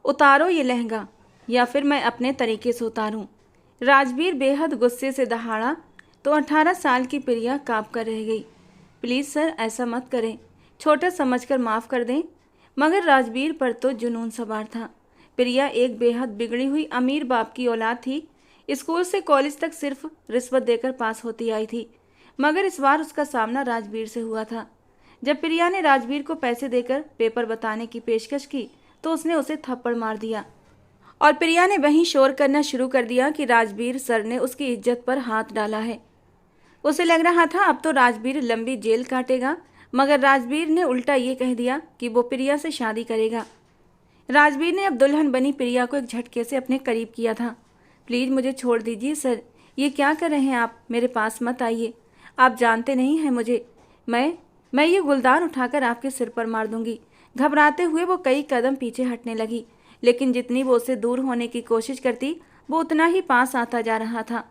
उतारो ये लहंगा या फिर मैं अपने तरीके से उतारूं। राजवीर बेहद गुस्से से दहाड़ा तो 18 साल की प्रिया काँप कर रह गई। प्लीज़ सर, ऐसा मत करें, छोटा समझकर माफ़ कर दें। मगर राजवीर पर तो जुनून सवार था। प्रिया एक बेहद बिगड़ी हुई अमीर बाप की औलाद थी। स्कूल से कॉलेज तक सिर्फ रिश्वत देकर पास होती आई थी, मगर इस बार उसका सामना राजवीर से हुआ था। जब प्रिया ने राजवीर को पैसे देकर पेपर बताने की पेशकश की तो उसने उसे थप्पड़ मार दिया और प्रिया ने वहीं शोर करना शुरू कर दिया कि राजवीर सर ने उसकी इज्जत पर हाथ डाला है। उसे लग रहा था अब तो राजवीर लंबी जेल काटेगा, मगर राजवीर ने उल्टा ये कह दिया कि वो प्रिया से शादी करेगा। राजवीर ने अब दुल्हन बनी प्रिया को एक झटके से अपने करीब किया था। प्लीज़ मुझे छोड़ दीजिए सर, ये क्या कर रहे हैं आप, मेरे पास मत आइए, आप जानते नहीं हैं मुझे, मैं ये गुलदान उठाकर आपके सिर पर मार दूंगी। घबराते हुए वो कई कदम पीछे हटने लगी, लेकिन जितनी वो उससे दूर होने की कोशिश करती वो उतना ही पास आता जा रहा था।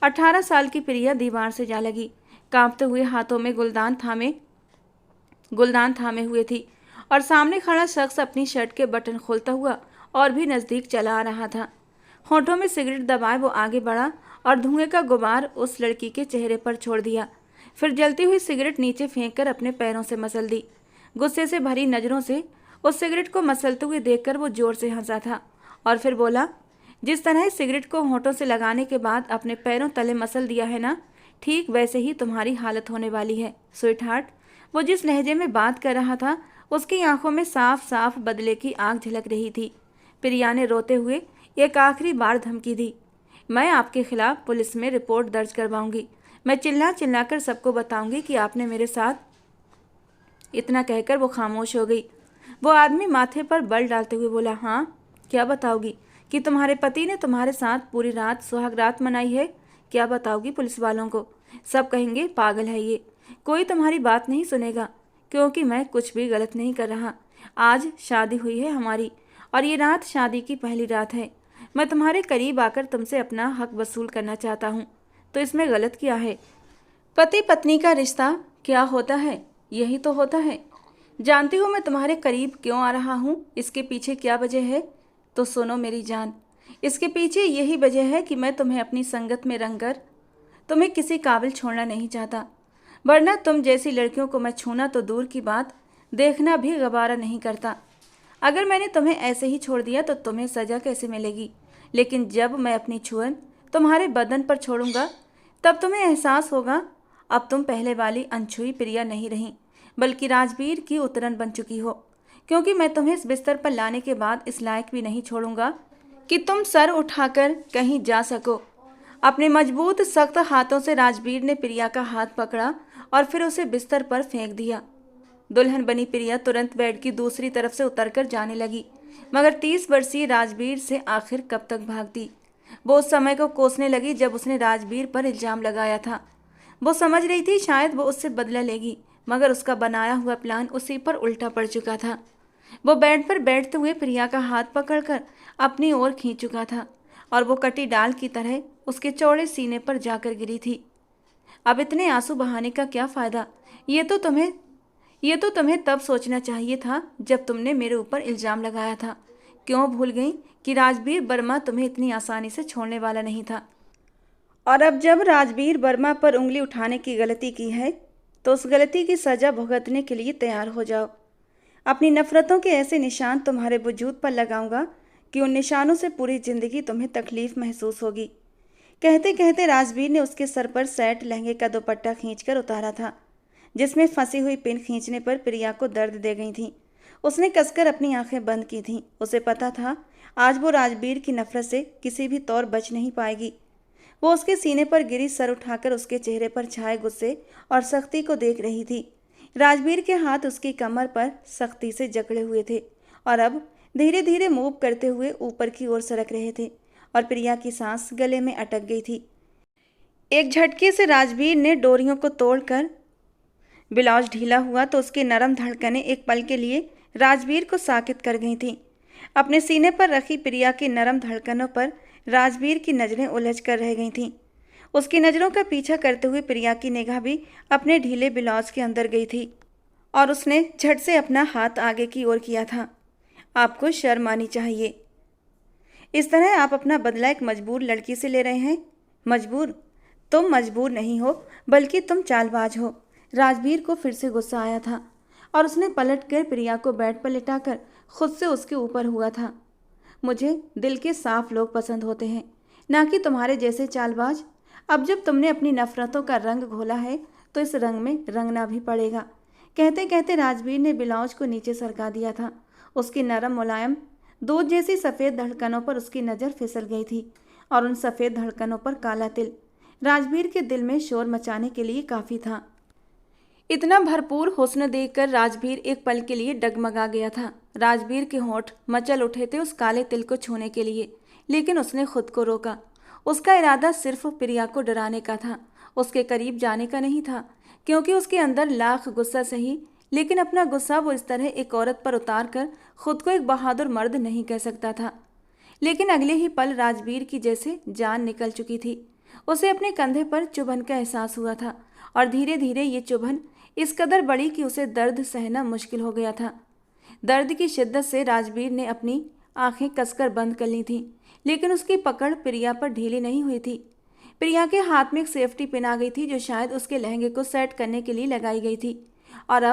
18 साल की प्रिया दीवार से जा लगी, कांपते हुए हाथों में गुलदान थामे हुए थी और सामने खड़ा शख्स अपनी शर्ट के बटन खोलता हुआ और भी नज़दीक चला आ रहा था। होठों में सिगरेट दबाए वो आगे बढ़ा और धुएं का गुबार उस लड़की के चेहरे पर छोड़ दिया। फिर जलती हुई सिगरेट नीचे फेंककर अपने पैरों से मसल दी। गुस्से से भरी नज़रों से उस सिगरेट को मसलते हुए देखकर वो जोर से हंसा था और फिर बोला, जिस तरह सिगरेट को होठों से लगाने के बाद अपने पैरों तले मसल दिया है ना, ठीक वैसे ही तुम्हारी हालत होने वाली है स्वीट हार्ट। वो जिस लहजे में बात कर रहा था उसकी आंखों में साफ साफ बदले की आग झलक रही थी। प्रिया ने रोते हुए एक आखिरी बार धमकी दी, मैं आपके खिलाफ पुलिस में रिपोर्ट दर्ज करवाऊंगी, मैं चिल्ला चिल्ला कर सबको बताऊंगी कि आपने मेरे साथ। इतना कहकर वो खामोश हो गई। वो आदमी माथे पर बल डालते हुए बोला, हाँ क्या बताओगी, कि तुम्हारे पति ने तुम्हारे साथ पूरी रात सुहाग रात मनाई है? क्या बताओगी पुलिस वालों को? सब कहेंगे पागल है ये, कोई तुम्हारी बात नहीं सुनेगा, क्योंकि मैं कुछ भी गलत नहीं कर रहा। आज शादी हुई है हमारी और ये रात शादी की पहली रात है। मैं तुम्हारे करीब आकर तुमसे अपना हक वसूल करना चाहता हूँ, तो इसमें गलत क्या है? पति पत्नी का रिश्ता क्या होता है? यही तो होता है। जानती हूँ मैं तुम्हारे करीब क्यों आ रहा हूँ, इसके पीछे क्या वजह है? तो सुनो मेरी जान, इसके पीछे यही वजह है कि मैं तुम्हें अपनी संगत में रंगकर तुम्हें किसी काबिल छोड़ना नहीं चाहता, वरना तुम जैसी लड़कियों को मैं छूना तो दूर की बात, देखना भी गवारा नहीं करता। अगर मैंने तुम्हें ऐसे ही छोड़ दिया तो तुम्हें सज़ा कैसे मिलेगी? लेकिन जब मैं अपनी छुअन तुम्हारे बदन पर छोड़ूंगा तब तुम्हें एहसास होगा अब तुम पहले वाली अनछुई प्रिया नहीं रही, बल्कि राजवीर की उतरन बन चुकी हो, क्योंकि मैं तुम्हें इस बिस्तर पर लाने के बाद इस लायक भी नहीं छोड़ूंगा कि तुम सर उठाकर कहीं जा सको। अपने मजबूत सख्त हाथों से राजवीर ने प्रिया का हाथ पकड़ा और फिर उसे बिस्तर पर फेंक दिया। दुल्हन बनी प्रिया तुरंत बेड की दूसरी तरफ से उतरकर जाने लगी, मगर 30 वर्षीय राजवीर से आखिर कब तक भागती? वो उस समय को कोसने लगी जब उसने राजवीर पर इल्जाम लगाया था। वो समझ रही थी शायद वो उससे बदला लेगी, मगर उसका बनाया हुआ प्लान उसी पर उल्टा पड़ चुका था। वो बेड पर बैठते हुए प्रिया का हाथ पकड़कर अपनी ओर खींच चुका था और वो कटी डाल की तरह उसके चौड़े सीने पर जाकर गिरी थी। अब इतने आंसू बहाने का क्या फ़ायदा? ये तो तुम्हें तब सोचना चाहिए था जब तुमने मेरे ऊपर इल्ज़ाम लगाया था। क्यों भूल गई कि राजवीर वर्मा तुम्हें इतनी आसानी से छोड़ने वाला नहीं था? और अब जब राजवीर वर्मा पर उंगली उठाने की गलती की है तो उस गलती की सज़ा भुगतने के लिए तैयार हो जाओ। अपनी नफ़रतों के ऐसे निशान तुम्हारे वजूद पर लगाऊंगा कि उन निशानों से पूरी ज़िंदगी तुम्हें तकलीफ़ महसूस होगी। कहते कहते राजवीर ने उसके सर पर सेट लहंगे का दुपट्टा खींचकर उतारा था, जिसमें फंसी हुई पिन खींचने पर प्रिया को दर्द दे गई थी। उसने कसकर अपनी आंखें बंद की थीं। उसे पता था आज वो राजवीर की नफ़रत से किसी भी तौर बच नहीं पाएगी। वो उसके सीने पर गिरी सर उठाकर उसके चेहरे पर छाए गुस्से और सख्ती को देख रही थी। राजवीर के हाथ उसकी कमर पर सख्ती से जकड़े हुए थे और अब धीरे धीरे मूव करते हुए ऊपर की ओर सरक रहे थे और प्रिया की सांस गले में अटक गई थी। एक झटके से राजवीर ने डोरियों को तोड़कर ब्लाउज ढीला हुआ तो उसकी नरम धड़कनें एक पल के लिए राजवीर को साकित कर गई थीं। अपने सीने पर रखी प्रिया की नरम धड़कनों पर राजवीर की नज़रें उलझ कर रह गई थीं। उसकी नज़रों का पीछा करते हुए प्रिया की निगाह भी अपने ढीले ब्लाउज के अंदर गई थी और उसने झट से अपना हाथ आगे की ओर किया था। आपको शर्म आनी चाहिए। इस तरह आप अपना बदला एक मजबूर लड़की से ले रहे हैं। मजबूर? तुम मजबूर नहीं हो, बल्कि तुम चालबाज हो। राजवीर को फिर से गुस्सा आया था और उसने पलटकर प्रिया को बेड पर लिटाकर खुद से उसके ऊपर हुआ था। मुझे दिल के साफ लोग पसंद होते हैं, ना कि तुम्हारे जैसे चालबाज। अब जब तुमने अपनी नफरतों का रंग घोला है तो इस रंग में रंगना भी पड़ेगा। कहते कहते राजवीर ने ब्लाउज को नीचे सरका दिया था। उसकी नरम मुलायम दूध जैसी सफ़ेद धड़कनों पर उसकी नज़र फिसल गई थी और उन सफ़ेद धड़कनों पर काला तिल राजवीर के दिल में शोर मचाने के लिए काफ़ी था। इतना भरपूर हुस्न देखकर राजवीर एक पल के लिए डगमगा गया था। राजवीर के होंठ मचल उठे थे उस काले तिल को छूने के लिए, लेकिन उसने खुद को रोका। उसका इरादा सिर्फ प्रिया को डराने का था, उसके करीब जाने का नहीं था, क्योंकि उसके अंदर लाख गुस्सा सही, लेकिन अपना गुस्सा वो इस तरह एक औरत पर उतार कर खुद को एक बहादुर मर्द नहीं कह सकता था। लेकिन अगले ही पल राजवीर की जैसे जान निकल चुकी थी। उसे अपने कंधे पर चुभन का एहसास हुआ था और धीरे धीरे ये चुभन इस कदर बड़ी कि उसे दर्द सहना मुश्किल हो गया था। दर्द की शिद्दत से राजवीर ने अपनी आंखें कसकर बंद कर ली थीं, लेकिन उसकी पकड़ प्रिया पर ढीली नहीं हुई थी। प्रिया के हाथ में एक सेफ्टी पिन आ गई थी जो शायद उसके लहंगे को सेट करने के लिए लगाई गई थी, और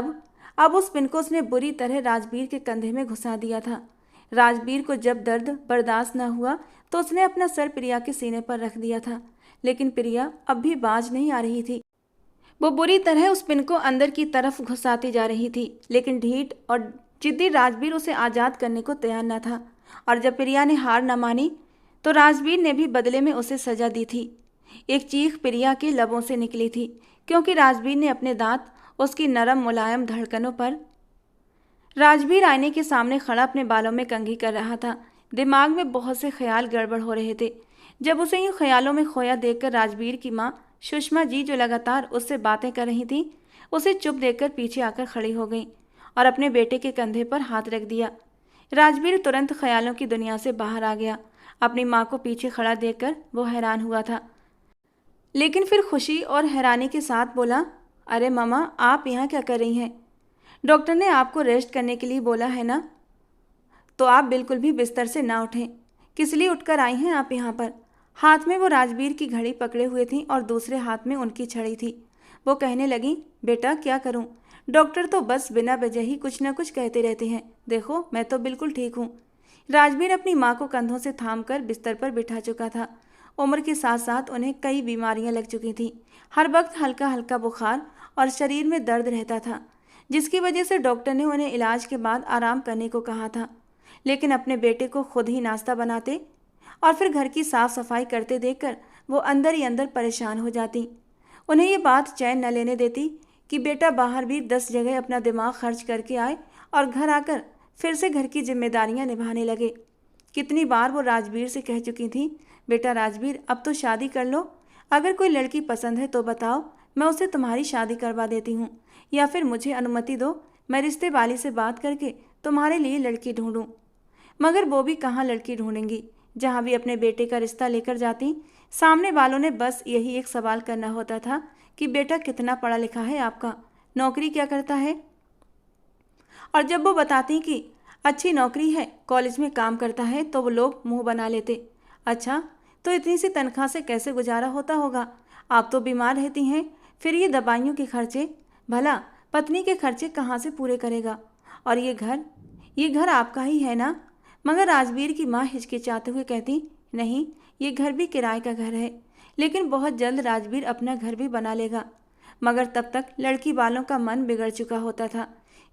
अब उस पिन को उसने बुरी तरह राजवीर के कंधे में घुसा दिया था। राजवीर को जब दर्द बर्दाश्त न हुआ तो उसने अपना सर प्रिया के सीने पर रख दिया था, लेकिन प्रिया अब भी बाज नहीं आ रही थी। वो बुरी तरह उस पिन को अंदर की तरफ घुसाती जा रही थी, लेकिन ढीठ और जिद्दी राजवीर उसे आज़ाद करने को तैयार न था। और जब प्रिया ने हार न मानी तो राजवीर ने भी बदले में उसे सजा दी थी। एक चीख प्रिया के लबों से निकली थी, क्योंकि राजवीर ने अपने दांत उसकी नरम मुलायम धड़कनों पर। राजवीर आईने के सामने खड़ा अपने बालों में कंघी कर रहा था। दिमाग में बहुत से ख्याल गड़बड़ हो रहे थे। जब उसे यूं ख्यालों में खोया देखकर राजवीर की माँ सुषमा जी, जो लगातार उससे बातें कर रही थी, उसे चुप देखकर पीछे आकर खड़ी हो गई और अपने बेटे के कंधे पर हाथ रख दिया। राजवीर तुरंत ख्यालों की दुनिया से बाहर आ गया। अपनी माँ को पीछे खड़ा देखकर वो हैरान हुआ था, लेकिन फिर खुशी और हैरानी के साथ बोला, अरे मामा, आप यहाँ क्या कर रही हैं? डॉक्टर ने आपको रेस्ट करने के लिए बोला है ना, तो आप बिल्कुल भी बिस्तर से ना उठें। किस लिए उठकर आई हैं आप यहाँ पर? हाथ में वो राजवीर की घड़ी पकड़े हुए थी और दूसरे हाथ में उनकी छड़ी थी। वो कहने लगी, बेटा क्या करूँ, डॉक्टर तो बस बिना वजह ही कुछ न कुछ कहते रहते हैं। देखो, मैं तो बिल्कुल ठीक हूँ। राजवीर अपनी माँ को कंधों से थामकर बिस्तर पर बिठा चुका था। उम्र के साथ साथ उन्हें कई बीमारियां लग चुकी थीं। हर वक्त हल्का हल्का बुखार और शरीर में दर्द रहता था, जिसकी वजह से डॉक्टर ने उन्हें इलाज के बाद आराम करने को कहा था। लेकिन अपने बेटे को खुद ही नाश्ता बनाते और फिर घर की साफ सफाई करते देखकर वो अंदर ही अंदर परेशान हो जाती। उन्हें ये बात चैन न लेने देती कि बेटा बाहर भी 10 जगह अपना दिमाग खर्च करके आए और घर आकर फिर से घर की जिम्मेदारियां निभाने लगे। कितनी बार वो राजवीर से कह चुकी थी, बेटा राजवीर, अब तो शादी कर लो। अगर कोई लड़की पसंद है तो बताओ, मैं उसे तुम्हारी शादी करवा देती हूँ, या फिर मुझे अनुमति दो, मैं रिश्ते वाली से बात करके तुम्हारे लिए लड़की ढूंढूं। मगर वो भी कहाँ लड़की ढूंढेंगी। जहाँ भी अपने बेटे का रिश्ता लेकर जाती, सामने वालों ने बस यही एक सवाल करना होता था कि बेटा कितना पढ़ा लिखा है आपका, नौकरी क्या करता है। और जब वो बताती कि अच्छी नौकरी है, कॉलेज में काम करता है, तो वो लोग मुंह बना लेते, अच्छा तो इतनी सी तनख्वाह से कैसे गुजारा होता होगा, आप तो बीमार रहती हैं, फिर ये दवाइयों के खर्चे, भला पत्नी के खर्चे कहाँ से पूरे करेगा। और ये घर आपका ही है ना। मगर राजवीर की माँ हिचकिचाते हुए कहती, नहीं, ये घर भी किराए का घर है, लेकिन बहुत जल्द राजवीर अपना घर भी बना लेगा। मगर तब तक लड़की वालों का मन बिगड़ चुका होता था।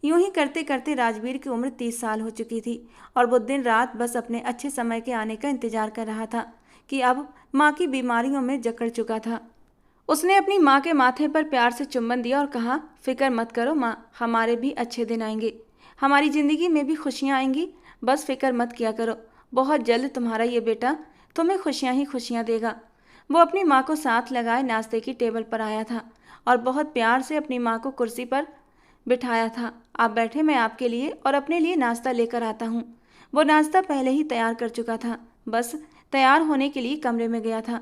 यूं ही करते करते राजवीर की उम्र 30 साल हो चुकी थी और वो दिन रात बस अपने अच्छे समय के आने का इंतजार कर रहा था कि अब माँ की बीमारियों में जकड़ चुका था। उसने अपनी माँ के माथे पर प्यार से चुम्बन दिया और कहा, फिक्र मत करो माँ, हमारे भी अच्छे दिन आएंगे, हमारी ज़िंदगी में भी खुशियाँ आएंगी, बस फिक्र मत किया करो। बहुत जल्द तुम्हारा ये बेटा तुम्हें खुशियाँ ही खुशियाँ देगा। वो अपनी माँ को साथ लगाए नाश्ते की टेबल पर आया था और बहुत प्यार से अपनी माँ को कुर्सी पर बिठाया था। आप बैठे, मैं आपके लिए और अपने लिए नाश्ता लेकर आता हूँ। वो नाश्ता पहले ही तैयार कर चुका था, बस तैयार होने के लिए कमरे में गया था।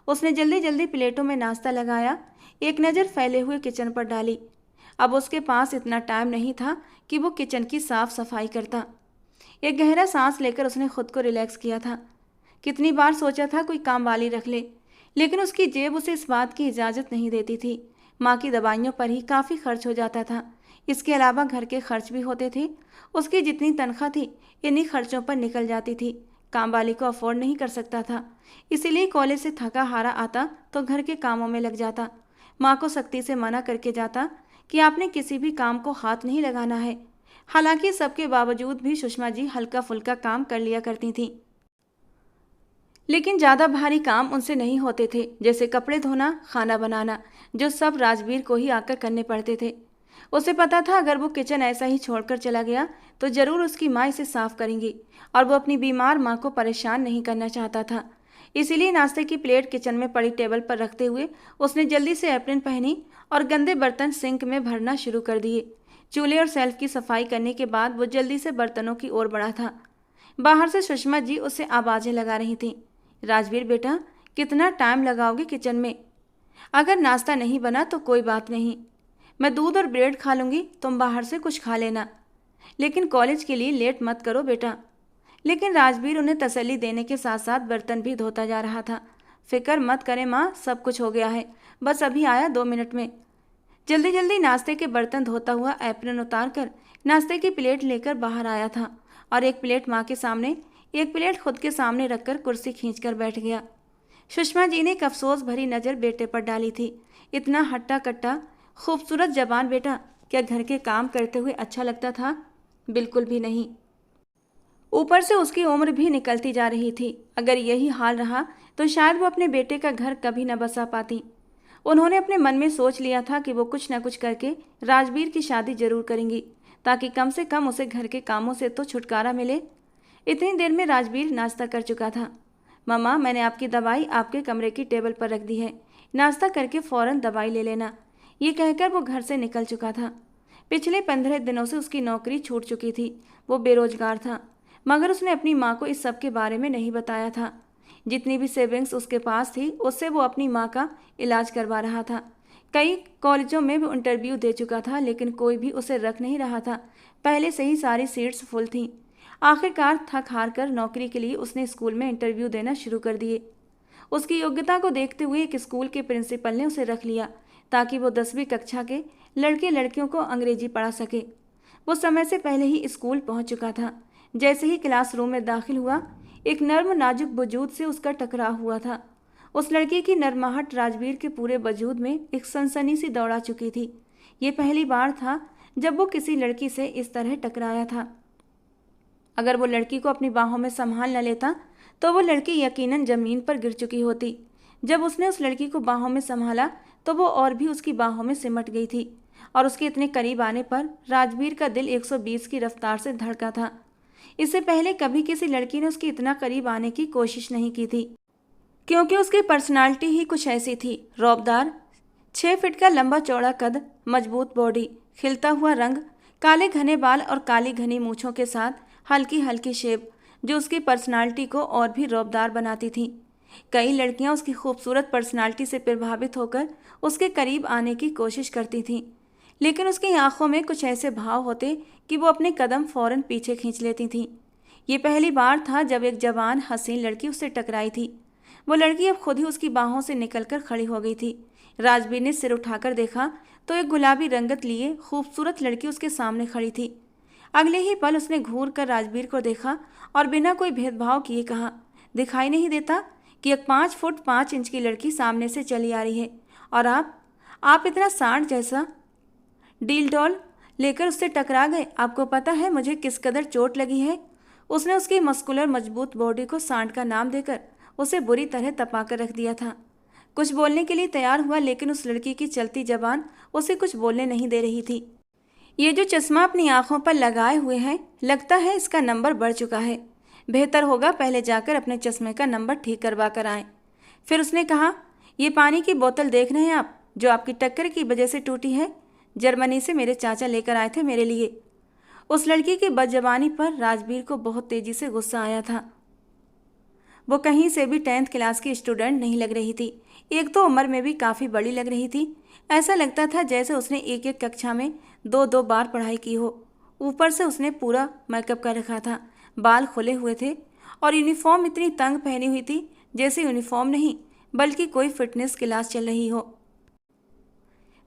उसने जल्दी जल्दी प्लेटों में नाश्ता लगाया, एक नज़र फैले हुए किचन पर डाली। अब उसके पास इतना टाइम नहीं था कि वो किचन की साफ सफाई करता। एक गहरा सांस लेकर उसने खुद को रिलैक्स किया था। कितनी बार सोचा था कोई काम वाली रख ले, लेकिन उसकी जेब उसे इस बात की इजाज़त नहीं देती थी। माँ की दवाइयों पर ही काफ़ी खर्च हो जाता था। इसके अलावा घर के खर्च भी होते थे। उसकी जितनी तनख्वाह थी इन्हीं खर्चों पर निकल जाती थी। काम वाली को अफोर्ड नहीं कर सकता था, इसीलिए कॉलेज से थका हारा आता तो घर के कामों में लग जाता। माँ को सख्ती से मना करके जाता कि आपने किसी भी काम को हाथ नहीं लगाना है। हालांकि सबके बावजूद भी सुषमा जी हल्का फुल्का काम कर लिया करती थीं, लेकिन ज़्यादा भारी काम उनसे नहीं होते थे, जैसे कपड़े धोना, खाना बनाना, जो सब राजवीर को ही आकर करने पड़ते थे। उसे पता था अगर वो किचन ऐसा ही छोड़कर चला गया तो ज़रूर उसकी माँ इसे साफ करेंगी, और वो अपनी बीमार माँ को परेशान नहीं करना चाहता था। इसीलिए नाश्ते की प्लेट किचन में पड़ी टेबल पर रखते हुए उसने जल्दी से एप्रन पहनी और गंदे बर्तन सिंक में भरना शुरू कर दिए। चूल्हे और सेल्फ की सफाई करने के बाद वो जल्दी से बर्तनों की ओर बढ़ा था। बाहर से सुषमा जी उसे आवाज़ें लगा रही थीं। राजवीर बेटा, कितना टाइम लगाओगे किचन में? अगर नाश्ता नहीं बना तो कोई बात नहीं, मैं दूध और ब्रेड खा लूँगी, तुम बाहर से कुछ खा लेना, लेकिन कॉलेज के लिए लेट मत करो बेटा। लेकिन राजवीर उन्हें तसल्ली देने के साथ साथ बर्तन भी धोता जा रहा था। फिक्र मत करें माँ, सब कुछ हो गया है, बस अभी आया 2 मिनट में। जल्दी जल्दी नाश्ते के बर्तन धोता हुआ एप्रन उतार कर नाश्ते की प्लेट लेकर बाहर आया था और एक प्लेट माँ के सामने, एक प्लेट खुद के सामने रखकर कुर्सी खींचकर बैठ गया। सुषमा जी ने एक अफसोस भरी नज़र बेटे पर डाली थी। इतना हट्टा कट्टा खूबसूरत जवान बेटा क्या घर के काम करते हुए अच्छा लगता था? बिल्कुल भी नहीं। ऊपर से उसकी उम्र भी निकलती जा रही थी। अगर यही हाल रहा तो शायद वो अपने बेटे का घर कभी न बसा पाती। उन्होंने अपने मन में सोच लिया था कि वो कुछ न कुछ करके राजवीर की शादी जरूर करेंगी, ताकि कम से कम उसे घर के कामों से तो छुटकारा मिले। इतनी देर में राजवीर नाश्ता कर चुका था। मम्मा, मैंने आपकी दवाई आपके कमरे की टेबल पर रख दी है, नाश्ता करके फ़ौरन दवाई ले लेना। ये कहकर वो घर से निकल चुका था। पिछले 15 दिनों से उसकी नौकरी छूट चुकी थी। वो बेरोजगार था, मगर उसने अपनी माँ को इस सब के बारे में नहीं बताया था। जितनी भी सेविंग्स उसके पास थी उससे वो अपनी माँ का इलाज करवा रहा था। कई कॉलेजों में वो इंटरव्यू दे चुका था, लेकिन कोई भी उसे रख नहीं रहा था। पहले से ही सारी सीट्स फुल थीं। आखिरकार थक हार कर नौकरी के लिए उसने स्कूल में इंटरव्यू देना शुरू कर दिए। उसकी योग्यता को देखते हुए एक स्कूल के प्रिंसिपल ने उसे रख लिया ताकि वो 10वीं कक्षा के लड़के लड़कियों को अंग्रेजी पढ़ा सके। वो समय से पहले ही स्कूल पहुंच चुका था। जैसे ही क्लासरूम में दाखिल हुआ, एक नर्म नाजुक वजूद से उसका टकराव हुआ था। उस लड़की की नरमाहट राजवीर के पूरे वजूद में एक सनसनी सी दौड़ा चुकी थी। ये पहली बार था जब वो किसी लड़की से इस तरह टकराया था। अगर वो लड़की को अपनी बाहों में संभाल न लेता तो वो लड़की यकीनन जमीन पर गिर चुकी होती। जब उसने उस लड़की को बाहों में संभाला तो वो और भी उसकी बाहों में सिमट गई थी, और उसके इतने करीब आने पर राजवीर का दिल 120 की रफ्तार से धड़का था। इससे पहले कभी किसी लड़की ने उसके इतना करीब आने की कोशिश नहीं की थी, क्योंकि उसकी पर्सनालिटी ही कुछ ऐसी थी। रौबदार, 6 फीट का लंबा चौड़ा कद, मजबूत बॉडी, खिलता हुआ रंग, काले घने बाल और काली घनी मूछों के साथ हल्की हल्की शेप, जो उसकी पर्सनालिटी को और भी रौबदार बनाती थी। कई लड़कियां उसकी खूबसूरत पर्सनालिटी से प्रभावित होकर उसके करीब आने की कोशिश करती थीं, लेकिन उसकी आंखों में कुछ ऐसे भाव होते कि वो अपने कदम फौरन पीछे खींच लेती थीं। ये पहली बार था जब एक जवान हसीन लड़की उससे टकराई थी। वो लड़की अब खुद ही उसकी बाहों से निकलकर खड़ी हो गई थी। राजवीर ने सिर उठाकर देखा तो एक गुलाबी रंगत लिए खूबसूरत लड़की उसके सामने खड़ी थी। अगले ही पल उसने घूर कर राजवीर को देखा और बिना कोई भेदभाव किए कहा, दिखाई नहीं देता कि एक 5 फुट 5 इंच की लड़की सामने से चली आ रही है, और आप इतना सांड जैसा डील डॉल लेकर उससे टकरा गए। आपको पता है मुझे किस कदर चोट लगी है? उसने उसकी मस्कुलर मजबूत बॉडी को सांड का नाम देकर उसे बुरी तरह तपाकर रख दिया था। कुछ बोलने के लिए तैयार हुआ, लेकिन उस लड़की की चलती जबान उसे कुछ बोलने नहीं दे रही थी। ये जो चश्मा अपनी आंखों पर लगाए हुए हैं, लगता है इसका नंबर बढ़ चुका है। बेहतर होगा पहले जाकर अपने चश्मे का नंबर ठीक करवा कर आएँ। फिर उसने कहा, ये पानी की बोतल देख रहे हैं आप, जो आपकी टक्कर की वजह से टूटी है? जर्मनी से मेरे चाचा लेकर आए थे मेरे लिए। उस लड़की की बदजबानी पर राजवीर को बहुत तेजी से गुस्सा आया था। वो कहीं से भी 10th क्लास की स्टूडेंट नहीं लग रही थी। एक तो उम्र में भी काफ़ी बड़ी लग रही थी। ऐसा लगता था जैसे उसने एक एक कक्षा में 2-2 बार पढ़ाई की हो। ऊपर से उसने पूरा मेकअप कर रखा था। बाल खुले हुए थे और यूनिफॉर्म इतनी तंग पहनी हुई थी जैसे यूनिफॉर्म नहीं बल्कि कोई फिटनेस क्लास चल रही हो।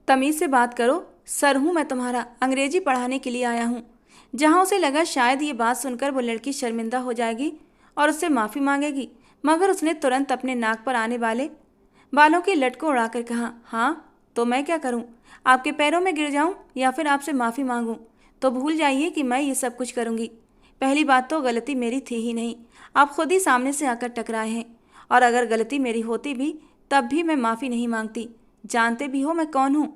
तमीज से बात करो, सर हूं मैं तुम्हारा, अंग्रेजी पढ़ाने के लिए आया हूं। जहां उसे लगा शायद ये बात सुनकर वो लड़की शर्मिंदा हो जाएगी और उससे माफ़ी मांगेगी, मगर उसने तुरंत अपने नाक पर आने वाले बालों की लट को उड़ाकर कहा, हाँ तो मैं क्या करूं? आपके पैरों में गिर जाऊं या फिर आपसे माफ़ी मांगूं? तो भूल जाइए कि मैं ये सब कुछ करूंगी। पहली बात तो गलती मेरी थी ही नहीं, आप खुद ही सामने से आकर टकराए हैं, और अगर गलती मेरी होती भी तब भी मैं माफ़ी नहीं मांगती। जानते भी हो मैं कौन हूँ?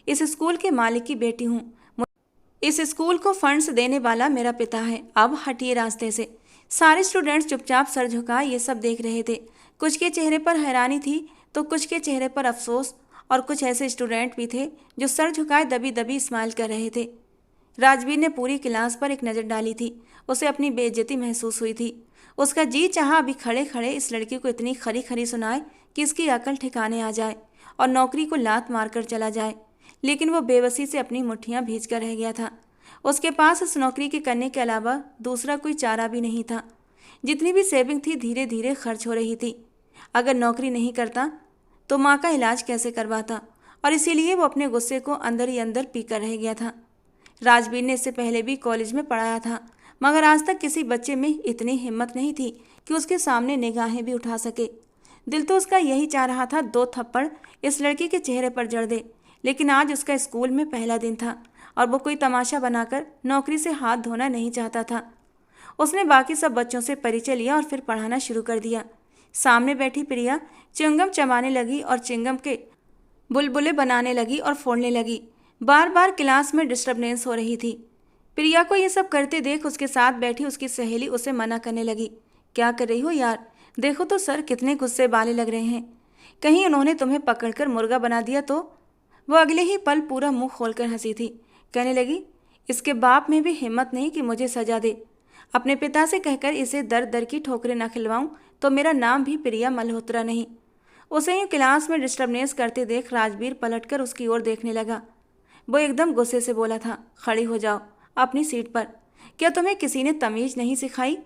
इस स्कूल के मालिक की बेटी हूँ। इस स्कूल को फंड्स देने वाला मेरा पिता है। अब हटिए रास्ते से। सारे स्टूडेंट्स चुपचाप सर झुकाए ये सब देख रहे थे। कुछ के चेहरे पर हैरानी थी तो कुछ के चेहरे पर अफसोस, और कुछ ऐसे स्टूडेंट भी थे जो सर झुकाए दबी दबी स्माइल कर रहे थे। राजवीर ने पूरी क्लास पर एक नज़र डाली थी। उसे अपनी बेइज्जती महसूस हुई थी। उसका जी चाहा अभी खड़े खड़े इस लड़की को इतनी खरी खरी सुनाए कि इसकी अकल ठिकाने आ जाए और नौकरी को लात मारकर चला जाए, लेकिन वो बेबसी से अपनी मुट्ठियां भींच कर रह गया था। उसके पास इस नौकरी के करने के अलावा दूसरा कोई चारा भी नहीं था। जितनी भी सेविंग थी धीरे धीरे खर्च हो रही थी। अगर नौकरी नहीं करता तो माँ का इलाज कैसे करवाता, और इसीलिए वो अपने गुस्से को अंदर ही अंदर पी कर रह गया था। राजवीर ने इससे पहले भी कॉलेज में पढ़ाया था, मगर आज तक किसी बच्चे में इतनी हिम्मत नहीं थी कि उसके सामने निगाहें भी उठा सके। दिल तो उसका यही चाह रहा था 2 थप्पड़ इस लड़की के चेहरे पर जड़ दे, लेकिन आज उसका स्कूल में पहला दिन था और वो कोई तमाशा बनाकर नौकरी से हाथ धोना नहीं चाहता था। उसने बाकी सब बच्चों से परिचय लिया और फिर पढ़ाना शुरू कर दिया। सामने बैठी प्रिया च्युइंगम चबाने लगी और च्युइंगम के बुलबुले बनाने लगी और फोड़ने लगी। बार बार क्लास में डिस्टर्बेंस हो रही थी। प्रिया को ये सब करते देख उसके साथ बैठी उसकी सहेली उसे मना करने लगी। क्या कर रही हो यार, देखो तो सर कितने गुस्से वाले लग रहे हैं, कहीं उन्होंने तुम्हें पकड़कर मुर्गा बना दिया तो। वो अगले ही पल पूरा मुंह खोलकर हंसी थी। कहने लगी, इसके बाप में भी हिम्मत नहीं कि मुझे सजा दे। अपने पिता से कहकर इसे दर दर की ठोकरें न खिलवाऊं तो मेरा नाम भी प्रिया मल्होत्रा नहीं। उसे यूं क्लास में डिस्टर्बनेस करते देख राजवीर पलटकर उसकी ओर देखने लगा। वो एकदम गुस्से से बोला था, खड़ी हो जाओ अपनी सीट पर। क्या तुम्हें किसी ने तमीज नहीं सिखाई?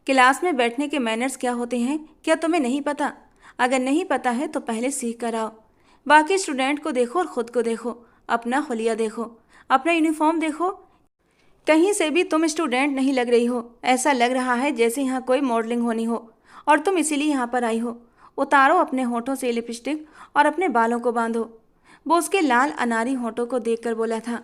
क्लास में बैठने के मैनर्स क्या होते हैं क्या तुम्हें नहीं पता? अगर नहीं पता है तो पहले सीख कर आओ। बाकी स्टूडेंट को देखो और खुद को देखो, अपना हुलिया देखो, अपना यूनिफॉर्म देखो। कहीं से भी तुम स्टूडेंट नहीं लग रही हो। ऐसा लग रहा है जैसे यहाँ कोई मॉडलिंग होनी हो और तुम इसीलिए यहाँ पर आई हो। उतारो अपने होठों से लिपस्टिक और अपने बालों को बांधो। वो उसके लाल अनारी होठों को देखकर बोला था,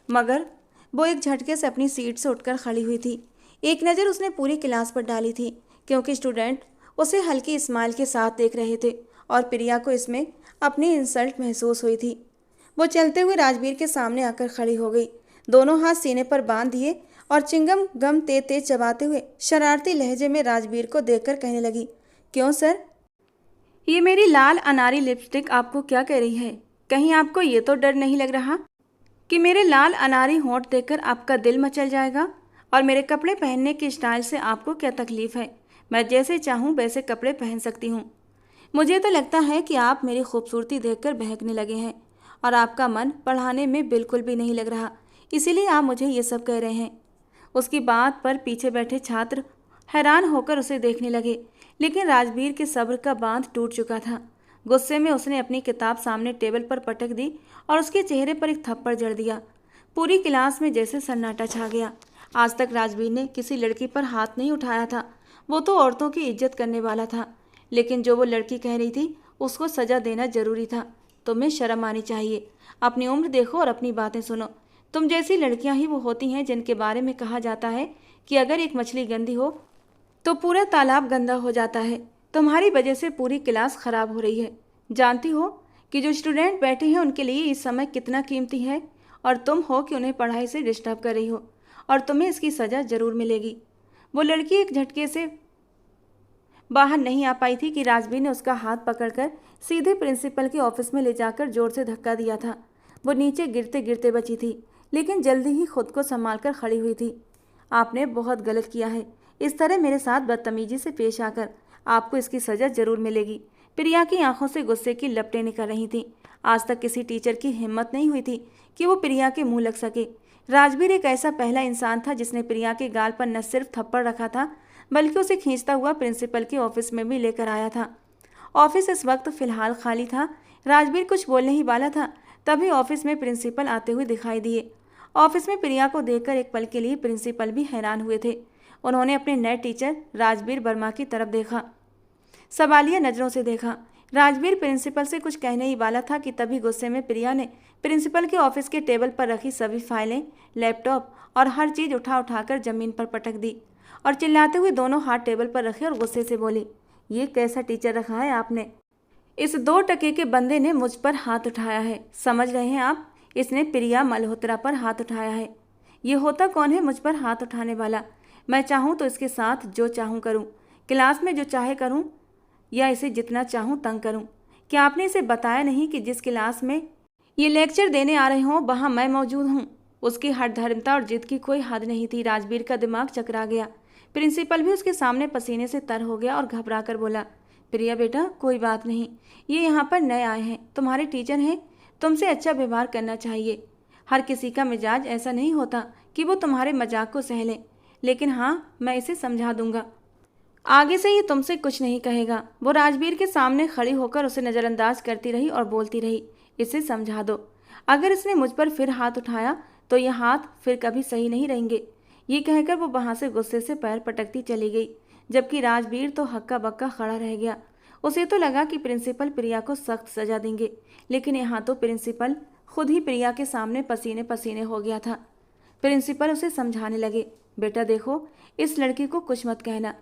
मगर वो एक झटके से अपनी सीट से उठकर खड़ी हुई थी। एक नज़र उसने पूरी क्लास पर डाली थी, क्योंकि स्टूडेंट उसे हल्की स्माइल के साथ देख रहे थे और प्रिया को इसमें अपनी इंसल्ट महसूस हुई थी। वो चलते हुए राजवीर के सामने आकर खड़ी हो गई, दोनों हाथ सीने पर बांध दिए और चिंगम गम तेज तेज चबाते हुए शरारती लहजे में राजवीर को देखकर कहने लगी, क्यों सर, ये मेरी लाल अनारी लिपस्टिक आपको क्या कह रही है? कहीं आपको ये तो डर नहीं लग रहा कि मेरे लाल अनारी होंठ देखकर आपका दिल मचल जाएगा? और मेरे कपड़े पहनने के स्टाइल से आपको क्या तकलीफ है? मैं जैसे चाहूँ वैसे कपड़े पहन सकती हूँ। मुझे तो लगता है कि आप मेरी खूबसूरती देखकर बहकने लगे हैं और आपका मन पढ़ाने में बिल्कुल भी नहीं लग रहा, इसीलिए आप मुझे ये सब कह रहे हैं। उसकी बात पर पीछे बैठे छात्र हैरान होकर उसे देखने लगे, लेकिन राजवीर के सब्र का बांध टूट चुका था। गुस्से में उसने अपनी किताब सामने टेबल पर पटक दी और उसके चेहरे पर एक थप्पड़ जड़ दिया। पूरी क्लास में जैसे सन्नाटा छा गया। आज तक राजवीर ने किसी लड़की पर हाथ नहीं उठाया था, वो तो औरतों की इज्जत करने वाला था, लेकिन जो वो लड़की कह रही थी उसको सजा देना जरूरी था। तुम्हें शर्म आनी चाहिए। अपनी उम्र देखो और अपनी बातें सुनो। तुम जैसी लड़कियां ही वो होती हैं जिनके बारे में कहा जाता है कि अगर एक मछली गंदी हो तो पूरा तालाब गंदा हो जाता है। तुम्हारी वजह से पूरी क्लास खराब हो रही है। जानती हो कि जो स्टूडेंट बैठे हैं उनके लिए इस समय कितना कीमती है, और तुम हो कि उन्हें पढ़ाई से डिस्टर्ब कर रही हो, और तुम्हें इसकी सज़ा जरूर मिलेगी। वो लड़की एक झटके से बाहर नहीं आ पाई थी कि राजवीर ने उसका हाथ पकड़कर सीधे प्रिंसिपल के ऑफिस में ले जाकर जोर से धक्का दिया था। वो नीचे गिरते गिरते बची थी, लेकिन जल्दी ही खुद को संभाल कर खड़ी हुई थी। आपने बहुत गलत किया है, इस तरह मेरे साथ बदतमीजी से पेश आकर। आपको इसकी सज़ा जरूर मिलेगी। प्रिया की आंखों से गुस्से की लपटें निकल रही थीं। आज तक किसी टीचर की हिम्मत नहीं हुई थी कि वो प्रिया के मुंह लग सके। राजवीर एक ऐसा पहला इंसान था जिसने प्रिया के गाल पर न सिर्फ थप्पड़ रखा था, बल्कि उसे खींचता हुआ प्रिंसिपल के ऑफिस में भी लेकर आया था। ऑफिस इस वक्त फिलहाल खाली था। राजवीर कुछ बोलने ही वाला था, तभी ऑफिस में प्रिंसिपल आते हुए दिखाई दिए। ऑफिस में प्रिया को देखकर एक पल के लिए प्रिंसिपल भी हैरान हुए थे। उन्होंने अपने नए टीचर राजवीर वर्मा की तरफ देखा, सवालिया नज़रों से देखा। राजवीर प्रिंसिपल से कुछ कहने ही वाला था कि तभी गुस्से में प्रिया ने प्रिंसिपल के ऑफिस के टेबल पर रखी सभी फाइलें, लैपटॉप और हर चीज़ उठाकर ज़मीन पर पटक दी और चिल्लाते हुए दोनों हाथ टेबल पर रखे और गुस्से से बोली, ये कैसा टीचर रखा है आपने? इस 2 टके के बंदे ने मुझ पर हाथ उठाया है, समझ रहे हैं आप? इसने प्रिया मल्होत्रा पर हाथ उठाया है। ये होता कौन है मुझ पर हाथ उठाने वाला? मैं चाहूँ तो इसके साथ जो चाहूँ करूँ, क्लास में जो चाहे करूँ, या इसे जितना चाहूँ तंग करूँ। क्या आपने इसे बताया नहीं कि जिस क्लास में ये लेक्चर देने आ रहे हों वहाँ मैं मौजूद हूँ? उसकी हठधर्मिता और जिद की कोई हद नहीं थी। राजवीर का दिमाग चकरा गया। प्रिंसिपल भी उसके सामने पसीने से तर हो गया और घबरा कर बोला, प्रिया बेटा कोई बात नहीं, ये यहाँ पर नए आए हैं, तुम्हारे टीचर हैं, तुमसे अच्छा व्यवहार करना चाहिए। हर किसी का मिजाज ऐसा नहीं होता कि वो तुम्हारे मजाक को सह ले, लेकिन हाँ, मैं इसे समझा दूंगा। आगे से ये तुमसे कुछ नहीं कहेगा। वो राजवीर के सामने खड़ी होकर उसे नज़रअंदाज करती रही और बोलती रही, इसे समझा दो। अगर इसने मुझ पर फिर हाथ उठाया तो ये हाथ फिर कभी सही नहीं रहेंगे। ये कहकर वो वहाँ से गुस्से से पैर पटकती चली गई, जबकि राजवीर तो हक्का बक्का खड़ा रह गया। उसे तो लगा कि प्रिंसिपल प्रिया को सख्त सजा देंगे, लेकिन यहाँ तो प्रिंसिपल खुद ही प्रिया के सामने पसीने पसीने हो गया था। प्रिंसिपल उसे समझाने लगे, बेटा देखो, इस लड़की को कुछ मत कहना,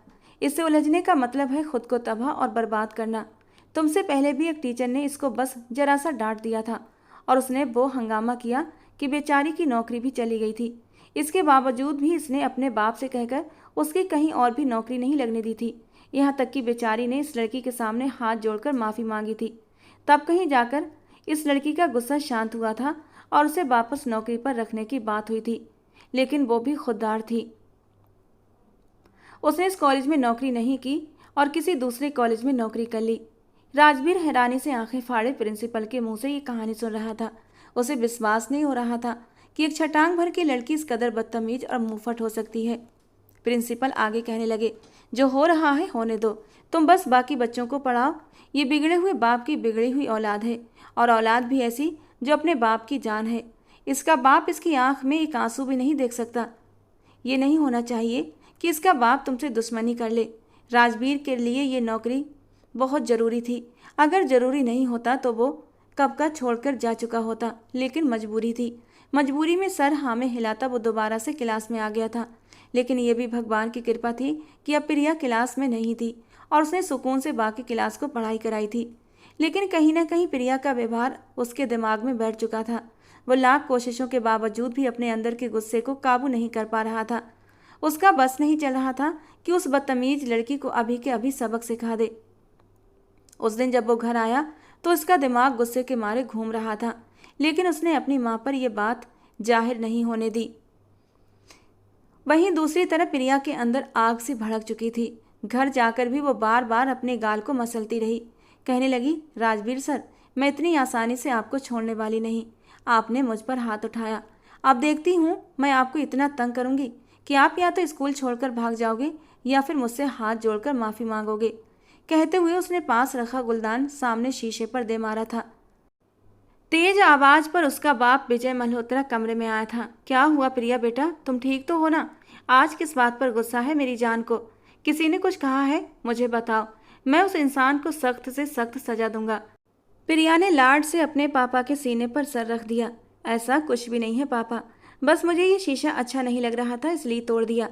इससे उलझने का मतलब है खुद को तबाह और बर्बाद करना। तुमसे पहले भी एक टीचर ने इसको बस जरा सा डांट दिया था और उसने वो हंगामा किया कि बेचारी की नौकरी भी चली गई थी। इसके बावजूद भी इसने अपने बाप से कहकर उसकी कहीं और भी नौकरी नहीं लगने दी थी। यहाँ तक कि बेचारी ने इस लड़की के सामने हाथ जोड़कर माफ़ी मांगी थी। तब कहीं जाकर इस लड़की का गुस्सा शांत हुआ था और उसे वापस नौकरी पर रखने की बात हुई थी, लेकिन वो भी खुददार थी। उसने इस कॉलेज में नौकरी नहीं की और किसी दूसरे कॉलेज में नौकरी कर ली। राजवीर हैरानी से आंखें फाड़े प्रिंसिपल के मुंह से ये कहानी सुन रहा था। उसे विश्वास नहीं हो रहा था कि एक छटांग भर की लड़की इस कदर बदतमीज और मुंहफट हो सकती है। प्रिंसिपल आगे कहने लगे, जो हो रहा है होने दो, तुम बस बाकी बच्चों को पढ़ाओ। ये बिगड़े हुए बाप की बिगड़ी हुई औलाद है, और औलाद भी ऐसी जो अपने बाप की जान है। इसका बाप इसकी आंख में एक आंसू भी नहीं देख सकता। ये नहीं होना चाहिए कि इसका बाप तुमसे दुश्मनी कर ले। राजवीर के लिए ये नौकरी बहुत ज़रूरी थी। अगर ज़रूरी नहीं होता तो वो कब का छोड़कर जा चुका होता, लेकिन मजबूरी थी। मजबूरी में सर हाँ में हिलाता वो दोबारा से क्लास में आ गया था। लेकिन ये भी भगवान की कृपा थी कि अब प्रिया क्लास में नहीं थी और उसने सुकून से बाकी क्लास को पढ़ाई कराई थी। लेकिन कहीं ना कहीं प्रिया का व्यवहार उसके दिमाग में बैठ चुका था। वो लाख कोशिशों के बावजूद भी अपने अंदर के गुस्से को काबू नहीं कर पा रहा था। उसका बस नहीं चल रहा था कि उस बदतमीज लड़की को अभी के अभी सबक सिखा दे। उस दिन जब वो घर आया तो उसका दिमाग गुस्से के मारे घूम रहा था, लेकिन उसने अपनी माँ पर यह बात जाहिर नहीं होने दी। वहीं दूसरी तरफ प्रिया के अंदर आग से भड़क चुकी थी। घर जाकर भी वो बार बार अपने गाल को मसलती रही। कहने लगी, राजवीर सर, मैं इतनी आसानी से आपको छोड़ने वाली नहीं। आपने मुझ पर हाथ उठाया, अब देखती हूँ मैं आपको इतना तंग करूँगी कि आप या तो स्कूल छोड़कर भाग जाओगे या फिर मुझसे हाथ जोड़कर माफ़ी मांगोगे। कहते हुए उसने पास रखा गुलदान सामने शीशे पर दे मारा था। तेज आवाज पर उसका बाप विजय मल्होत्रा कमरे में आया था। क्या हुआ प्रिया बेटा, तुम ठीक तो हो ना? आज किस बात पर गुस्सा है मेरी जान को? किसी ने कुछ कहा है? मुझे बताओ, मैं उस इंसान को सख्त से सख्त सजा दूंगा। प्रिया ने लाड से अपने पापा के सीने पर सर रख दिया। ऐसा कुछ भी नहीं है पापा, बस मुझे ये शीशा अच्छा नहीं लग रहा था इसलिए तोड़ दिया।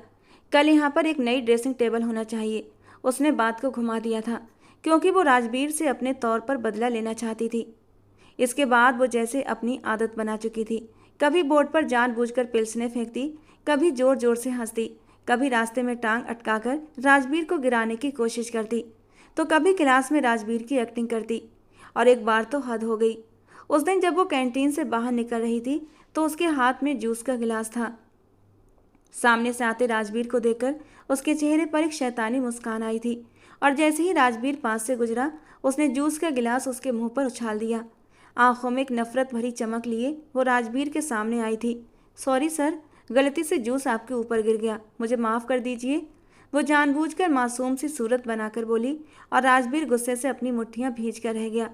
कल यहाँ पर एक नई ड्रेसिंग टेबल होना चाहिए। उसने बात को घुमा दिया था क्योंकि वो राजवीर से अपने तौर पर बदला लेना चाहती थी। इसके बाद वो जैसे अपनी आदत बना चुकी थी। कभी बोर्ड पर जानबूझकर पिल्सने फेंकती, कभी जोर जोर से हंसती, कभी रास्ते में टांग अटकाकर राजवीर को गिराने की कोशिश करती, तो कभी क्लास में राजवीर की एक्टिंग करती। और एक बार तो हद हो गई। उस दिन जब वो कैंटीन से बाहर निकल रही थी तो उसके हाथ में जूस का गिलास था। सामने से आते राजवीर को देखकर उसके चेहरे पर एक शैतानी मुस्कान आई थी और जैसे ही राजवीर पास से गुजरा उसने जूस का गिलास उसके मुंह पर उछाल दिया। आंखों में एक नफरत भरी चमक लिए वो राजवीर के सामने आई थी। सॉरी सर, गलती से जूस आपके ऊपर गिर गया, मुझे माफ़ कर दीजिए। वो जानबूझकर मासूम सी सूरत बनाकर बोली और राजवीर गुस्से से अपनी मुट्ठियां भींच कर रह गया।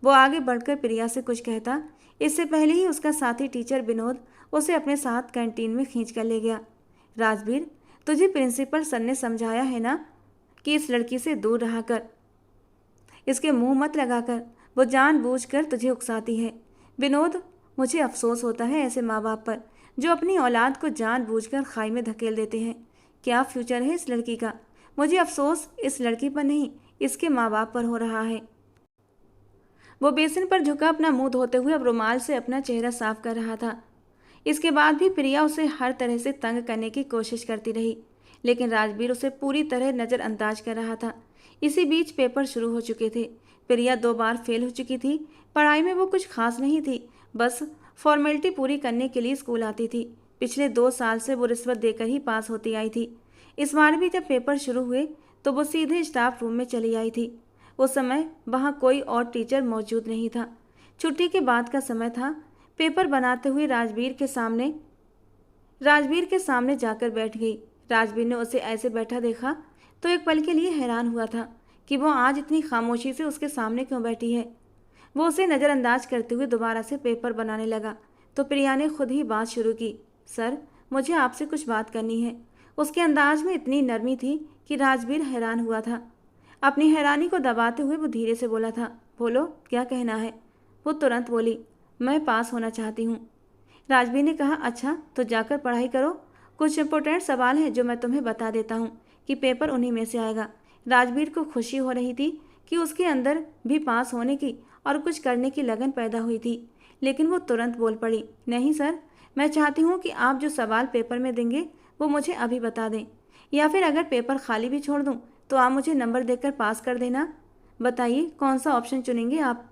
वो आगे बढ़कर प्रिया से कुछ कहता, इससे पहले ही उसका साथी टीचर विनोद उसे अपने साथ कैंटीन में खींच कर ले गया। राजवीर, तुझे प्रिंसिपल सर ने समझाया है ना कि इस लड़की से दूर रहा कर, इसके मुंह मत लगाकर, वो जानबूझकर तुझे उकसाती है। विनोद, मुझे अफसोस होता है ऐसे माँ बाप पर जो अपनी औलाद को जानबूझकर खाई में धकेल देते हैं। क्या फ्यूचर है इस लड़की का? मुझे अफसोस इस लड़की पर नहीं, इसके माँ बाप पर हो रहा है। वो बेसिन पर झुका अपना मुंह धोते हुए अब रुमाल से अपना चेहरा साफ कर रहा था। इसके बाद भी प्रिया उसे हर तरह से तंग करने की कोशिश करती रही, लेकिन राजवीर उसे पूरी तरह नज़रअंदाज कर रहा था। इसी बीच पेपर शुरू हो चुके थे। प्रिया 2 बार फेल हो चुकी थी। पढ़ाई में वो कुछ खास नहीं थी, बस फॉर्मेलिटी पूरी करने के लिए स्कूल आती थी। पिछले 2 साल से वो रिश्वत देकर ही पास होती आई थी। इस बार भी जब पेपर शुरू हुए तो वो सीधे स्टाफ रूम में चली आई थी। उस समय वहाँ कोई और टीचर मौजूद नहीं था। छुट्टी के बाद का समय था। पेपर बनाते हुए राजवीर के सामने जाकर बैठ गई। राजवीर ने उसे ऐसे बैठा देखा तो एक पल के लिए हैरान हुआ था कि वो आज इतनी खामोशी से उसके सामने क्यों बैठी है। वो उसे नज़रअंदाज करते हुए दोबारा से पेपर बनाने लगा तो प्रिया ने खुद ही बात शुरू की। सर, मुझे आपसे कुछ बात करनी है। उसके अंदाज में इतनी नरमी थी कि राजवीर हैरान हुआ था। अपनी हैरानी को दबाते हुए वो धीरे से बोला था, बोलो, क्या कहना है? वो तुरंत बोली, मैं पास होना चाहती हूँ। राजवीर ने कहा, अच्छा तो जाकर पढ़ाई करो। कुछ इंपॉर्टेंट सवाल हैं जो मैं तुम्हें बता देता हूँ कि पेपर उन्हीं में से आएगा। राजवीर को खुशी हो रही थी कि उसके अंदर भी पास होने की और कुछ करने की लगन पैदा हुई थी, लेकिन वो तुरंत बोल पड़ी, नहीं सर, मैं चाहती हूँ कि आप जो सवाल पेपर में देंगे वो मुझे अभी बता दें, या फिर अगर पेपर खाली भी छोड़ दूँ तो आप मुझे नंबर देकर पास कर देना। बताइए कौन सा ऑप्शन चुनेंगे आप?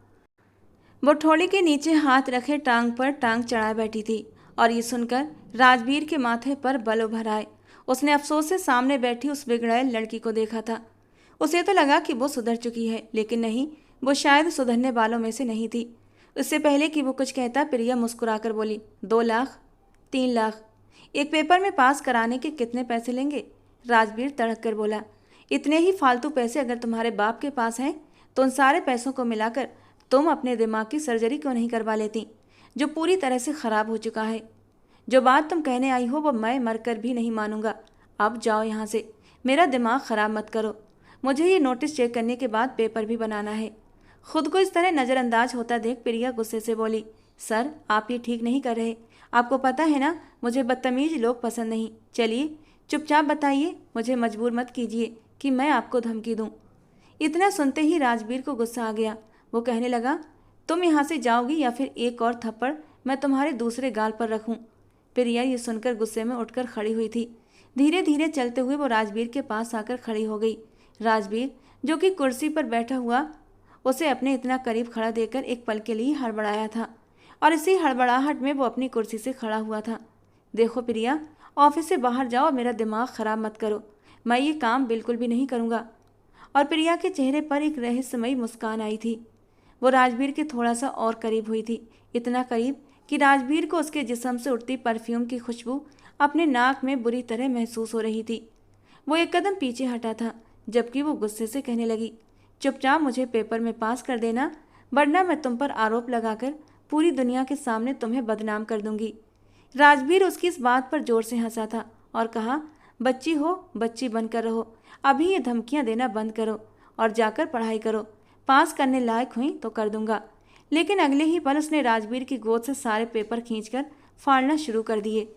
वो ठोड़ी के नीचे हाथ रखे टांग पर टांग चढ़ाए बैठी थी और ये सुनकर राजवीर के माथे पर बल उभर आए। उसने अफसोस से सामने बैठी उस बिगड़ैल लड़की को देखा था। उसे तो लगा कि वो सुधर चुकी है, लेकिन नहीं, वो शायद सुधरने वालों में से नहीं थी। उससे पहले कि वो कुछ कहता, प्रिया मुस्कुराकर बोली, 2 लाख, 3 लाख, एक पेपर में पास कराने के कितने पैसे लेंगे? राजवीर तड़क कर बोला, इतने ही फालतू पैसे अगर तुम्हारे बाप के पास हैं तो उन सारे पैसों को मिलाकर तुम अपने दिमाग की सर्जरी क्यों नहीं करवा लेती, जो पूरी तरह से ख़राब हो चुका है। जो बात तुम कहने आई हो वो मैं मरकर भी नहीं मानूंगा। अब जाओ यहाँ से, मेरा दिमाग ख़राब मत करो। मुझे ये नोटिस चेक करने के बाद पेपर भी बनाना है। खुद को इस तरह नज़रअंदाज होता देख प्रिया गुस्से से बोली, सर, आप ये ठीक नहीं कर रहे। आपको पता है ना, मुझे बदतमीज लोग पसंद नहीं। चलिए चुपचाप बताइए, मुझे मजबूर मत कीजिए कि मैं आपको धमकी दूँ। इतना सुनते ही राजवीर को गुस्सा आ गया। वो कहने लगा, तुम यहाँ से जाओगी या फिर एक और थप्पड़ मैं तुम्हारे दूसरे गाल पर रखूँ। प्रिया ये सुनकर गुस्से में उठकर खड़ी हुई थी। धीरे धीरे चलते हुए वो राजवीर के पास आकर खड़ी हो गई। राजवीर, जो कि कुर्सी पर बैठा हुआ, उसे अपने इतना करीब खड़ा देखकर एक पल के लिए हड़बड़ाया था और इसी हड़बड़ाहट में वो अपनी कुर्सी से खड़ा हुआ था। देखो प्रिया, ऑफिस से बाहर जाओ, मेरा दिमाग ख़राब मत करो। मैं ये काम बिल्कुल भी नहीं करूँगा। और प्रिया के चेहरे पर एक रहस्यमयी मुस्कान आई थी। वो राजवीर के थोड़ा सा और करीब हुई थी, इतना करीब कि राजवीर को उसके जिस्म से उठती परफ्यूम की खुशबू अपने नाक में बुरी तरह महसूस हो रही थी। वो एक कदम पीछे हटा था, जबकि वो गुस्से से कहने लगी, चुपचाप मुझे पेपर में पास कर देना, वरना मैं तुम पर आरोप लगाकर पूरी दुनिया के सामने तुम्हें बदनाम कर दूंगी। राजवीर उसकी इस बात पर जोर से हंसा था और कहा, बच्ची हो, बच्ची बनकर रहो। अभी ये धमकियां देना बंद करो और जाकर पढ़ाई करो। पास करने लायक हुई तो कर दूंगा। लेकिन अगले ही पल उसने राजवीर की गोद से सारे पेपर खींचकर फाड़ना शुरू कर दिए।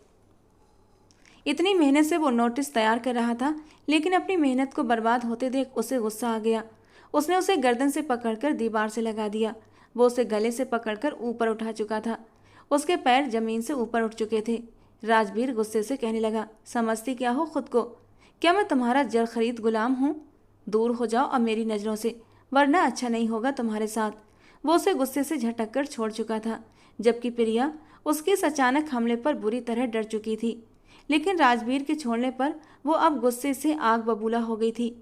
इतनी मेहनत से वो नोटिस तैयार कर रहा था, लेकिन अपनी मेहनत को बर्बाद होते देख उसे गुस्सा आ गया। उसने उसे गर्दन से पकड़कर दीवार से लगा दिया। वो उसे गले से पकड़कर ऊपर उठा चुका था। उसके पैर जमीन से ऊपर उठ चुके थे। राजवीर गुस्से से कहने लगा, समझती क्या हो खुद को? क्या मैं तुम्हारा जड़ खरीद गुलाम हूँ? दूर हो जाओ अब मेरी नज़रों से, वरना अच्छा नहीं होगा तुम्हारे साथ। वो उसे गुस्से से झटक कर छोड़ चुका था, जबकि प्रिया उसके इस अचानक हमले पर बुरी तरह डर चुकी थी। लेकिन राजवीर के छोड़ने पर वो अब गुस्से से आग बबूला हो गई थी।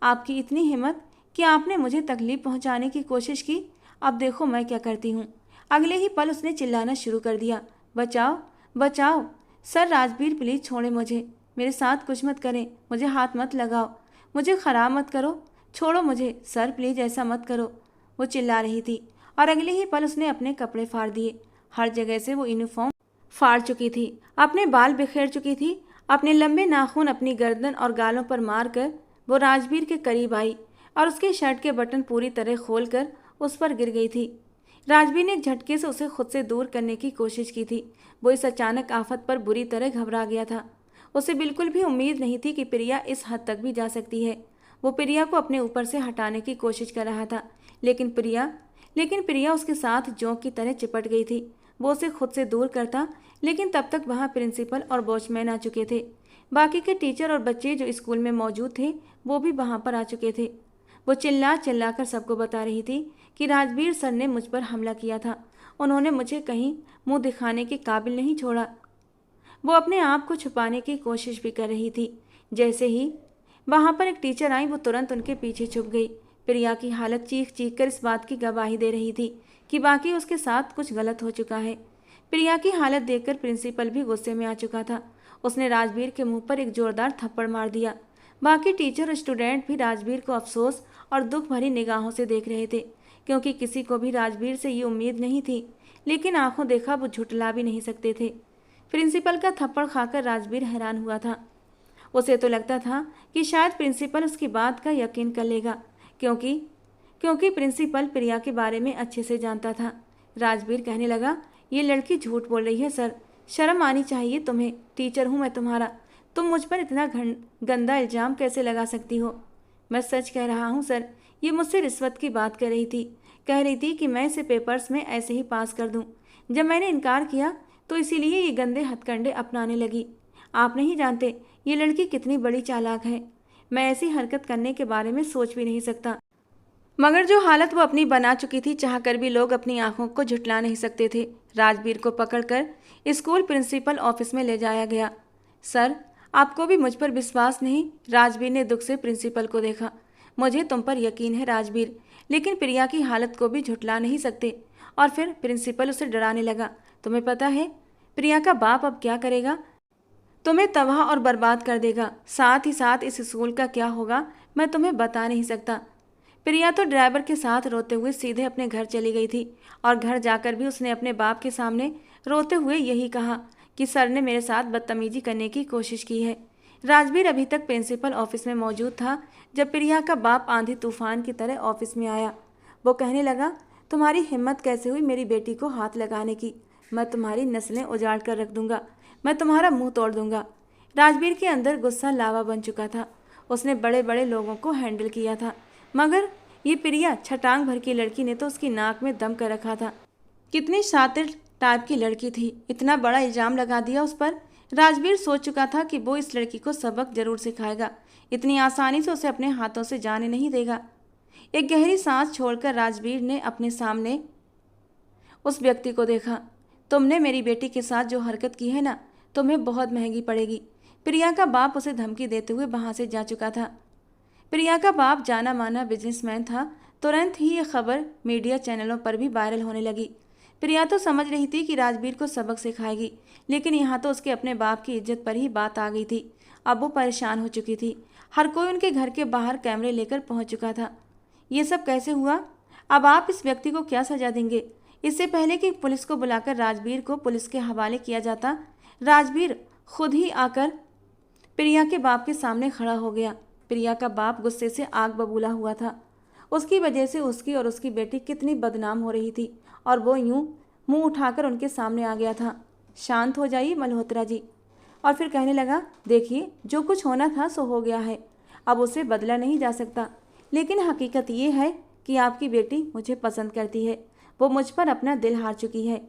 आपकी इतनी हिम्मत कि आपने मुझे तकलीफ पहुंचाने की कोशिश की। अब देखो मैं क्या करती हूँ। अगले ही पल उसने चिल्लाना शुरू कर दिया, बचाओ, बचाओ सर, राजवीर प्लीज़ छोड़ें मुझे, मेरे साथ कुछ मत करें, मुझे हाथ मत लगाओ, मुझे ख़राब मत करो, छोड़ो मुझे सर, प्लीज़ ऐसा मत करो। वो चिल्ला रही थी और अगले ही पल उसने अपने कपड़े फाड़ दिए। हर जगह से वो यूनिफॉर्म फाड़ चुकी थी, अपने बाल बिखेर चुकी थी। अपने लंबे नाखून अपनी गर्दन और गालों पर मारकर वो राजवीर के करीब आई और उसके शर्ट के बटन पूरी तरह खोलकर उस पर गिर गई थी। राजवीर ने एक झटके से उसे खुद से दूर करने की कोशिश की थी। वो इस अचानक आफत पर बुरी तरह घबरा गया था। उसे बिल्कुल भी उम्मीद नहीं थी कि प्रिया इस हद तक भी जा सकती है। वो प्रिया को अपने ऊपर से हटाने की कोशिश कर रहा था, लेकिन प्रिया उसके साथ जोंक की तरह चिपट गई थी। वो उसे खुद से दूर करता, लेकिन तब तक वहाँ प्रिंसिपल और वॉचमैन आ चुके थे। बाकी के टीचर और बच्चे जो स्कूल में मौजूद थे वो भी वहाँ पर आ चुके थे। वो चिल्ला चिल्ला कर सबको बता रही थी कि राजवीर सर ने मुझ पर हमला किया था, उन्होंने मुझे कहीं मुंह दिखाने के काबिल नहीं छोड़ा। वो अपने आप को छुपाने की कोशिश भी कर रही थी। जैसे ही वहाँ पर एक टीचर आई, वो तुरंत उनके पीछे छुप गई। प्रिया की हालत चीख चीख कर इस बात की गवाही दे रही थी कि बाकी उसके साथ कुछ गलत हो चुका है। प्रिया की हालत देखकर प्रिंसिपल भी गुस्से में आ चुका था। उसने राजवीर के मुंह पर एक जोरदार थप्पड़ मार दिया। बाकी टीचर और स्टूडेंट भी राजवीर को अफसोस और दुख भरी निगाहों से देख रहे थे, क्योंकि किसी को भी राजवीर से ये उम्मीद नहीं थी, लेकिन आंखों देखा वो झुठला भी नहीं सकते थे। प्रिंसिपल का थप्पड़ खाकर राजवीर हैरान हुआ था। उसे तो लगता था कि शायद प्रिंसिपल उसकी बात का यकीन कर लेगा, क्योंकि प्रिंसिपल प्रिया के बारे में अच्छे से जानता था। राजवीर कहने लगा, ये लड़की झूठ बोल रही है सर, शर्म आनी चाहिए तुम्हें, टीचर हूँ मैं तुम्हारा, तुम मुझ पर इतना गंदा इल्ज़ाम कैसे लगा सकती हो। मैं सच कह रहा हूँ सर, ये मुझसे रिश्वत की बात कह रही थी कि मैं इसे पेपर्स में ऐसे ही पास कर दूँ। जब मैंने इनकार किया तो इसीलिए ये गंदे हथकंडे अपनाने लगी। आप नहीं जानते ये लड़की कितनी बड़ी चालाक है, मैं ऐसी हरकत करने के बारे में सोच भी नहीं सकता। मगर जो हालत वो अपनी बना चुकी थी, चाहकर भी लोग अपनी आंखों को झुठला नहीं सकते थे। राजवीर को पकड़कर स्कूल प्रिंसिपल ऑफिस में ले जाया गया। सर, आपको भी मुझ पर विश्वास नहीं? राजवीर ने दुख से प्रिंसिपल को देखा। मुझे तुम पर यकीन है राजवीर, लेकिन प्रिया की हालत को भी झुठला नहीं सकते। और फिर प्रिंसिपल उसे डराने लगा। तुम्हें पता है प्रिया का बाप अब क्या करेगा? तुम्हें तबाह और बर्बाद कर देगा, साथ ही साथ इस स्कूल का क्या होगा मैं तुम्हें बता नहीं सकता। प्रिया तो ड्राइवर के साथ रोते हुए सीधे अपने घर चली गई थी, और घर जाकर भी उसने अपने बाप के सामने रोते हुए यही कहा कि सर ने मेरे साथ बदतमीजी करने की कोशिश की है। राजवीर अभी तक प्रिंसिपल ऑफिस में मौजूद था जब प्रिया का बाप आंधी तूफान की तरह ऑफिस में आया। वो कहने लगा, तुम्हारी हिम्मत कैसे हुई मेरी बेटी को हाथ लगाने की? मैं तुम्हारी नस्लें उजाड़ कर रख दूंगा, मैं तुम्हारा मुंह तोड़ दूंगा। राजवीर के अंदर गुस्सा लावा बन चुका था। उसने बड़े बड़े लोगों को हैंडल किया था, मगर ये प्रिया छटांग भर की लड़की ने तो उसकी नाक में दम कर रखा था। कितनी शातिर टाइप की लड़की थी, इतना बड़ा इल्ज़ाम लगा दिया उस पर। राजवीर सोच चुका था कि वो इस लड़की को सबक जरूर सिखाएगा, इतनी आसानी से उसे अपने हाथों से जाने नहीं देगा। एक गहरी सांस छोड़कर राजवीर ने अपने सामने उस व्यक्ति को देखा। तुमने मेरी बेटी के साथ जो हरकत की है ना, तुम्हें बहुत महंगी पड़ेगी। प्रिया का बाप उसे धमकी देते हुए वहां से जा चुका था। प्रिया का बाप जाना माना बिजनेसमैन था। तुरंत ही ये खबर मीडिया चैनलों पर भी वायरल होने लगी। प्रिया तो समझ रही थी कि राजवीर को सबक सिखाएगी, लेकिन यहाँ तो उसके अपने बाप की इज्जत पर ही बात आ गई थी। अब वो परेशान हो चुकी थी। हर कोई उनके घर के बाहर कैमरे लेकर पहुँच चुका था। ये सब कैसे हुआ? अब आप इस व्यक्ति को क्या सजा देंगे? इससे पहले कि पुलिस को बुलाकर राजवीर को पुलिस के हवाले किया जाता, राजवीर खुद ही आकर प्रिया के बाप के सामने खड़ा हो गया। प्रिया का बाप गुस्से से आग बबूला हुआ था। उसकी वजह से उसकी और उसकी बेटी कितनी बदनाम हो रही थी, और वो यूं मुंह उठाकर उनके सामने आ गया था। शांत हो जाइए मल्होत्रा जी। और फिर कहने लगा, देखिए जो कुछ होना था सो हो गया है, अब उसे बदला नहीं जा सकता। लेकिन हकीकत ये है कि आपकी बेटी मुझे पसंद करती है, वो मुझ पर अपना दिल हार चुकी है,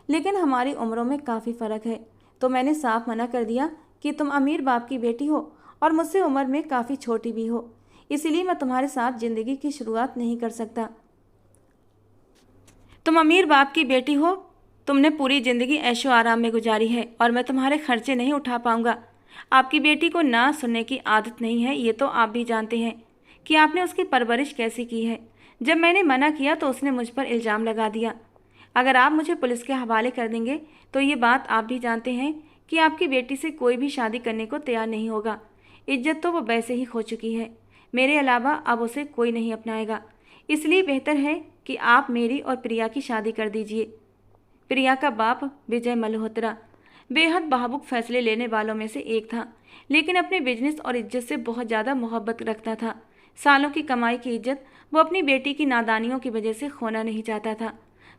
लेकिन हमारी उम्रों में काफ़ी फ़र्क है, तो मैंने साफ मना कर दिया कि तुम अमीर बाप की बेटी हो और मुझसे उम्र में काफ़ी छोटी भी हो, इसीलिए मैं तुम्हारे साथ ज़िंदगी की शुरुआत नहीं कर सकता। तुम अमीर बाप की बेटी हो, तुमने पूरी ज़िंदगी ऐशो आराम में गुजारी है, और मैं तुम्हारे खर्चे नहीं उठा पाऊंगा। आपकी बेटी को ना सुनने की आदत नहीं है, ये तो आप भी जानते हैं कि आपने उसकी परवरिश कैसी की है। जब मैंने मना किया तो उसने मुझ पर इल्ज़ाम लगा दिया। अगर आप मुझे पुलिस के हवाले कर देंगे तो ये बात आप भी जानते हैं कि आपकी बेटी से कोई भी शादी करने को तैयार नहीं होगा। इज्जत तो वो वैसे ही खो चुकी है, मेरे अलावा अब उसे कोई नहीं अपनाएगा। इसलिए बेहतर है कि आप मेरी और प्रिया की शादी कर दीजिए। प्रिया का बाप विजय मल्होत्रा बेहद भावुक फैसले लेने वालों में से एक था, लेकिन अपने बिजनेस और इज्जत से बहुत ज़्यादा मोहब्बत रखता था। सालों की कमाई की इज्जत वो अपनी बेटी की नादानियों की वजह से खोना नहीं चाहता था।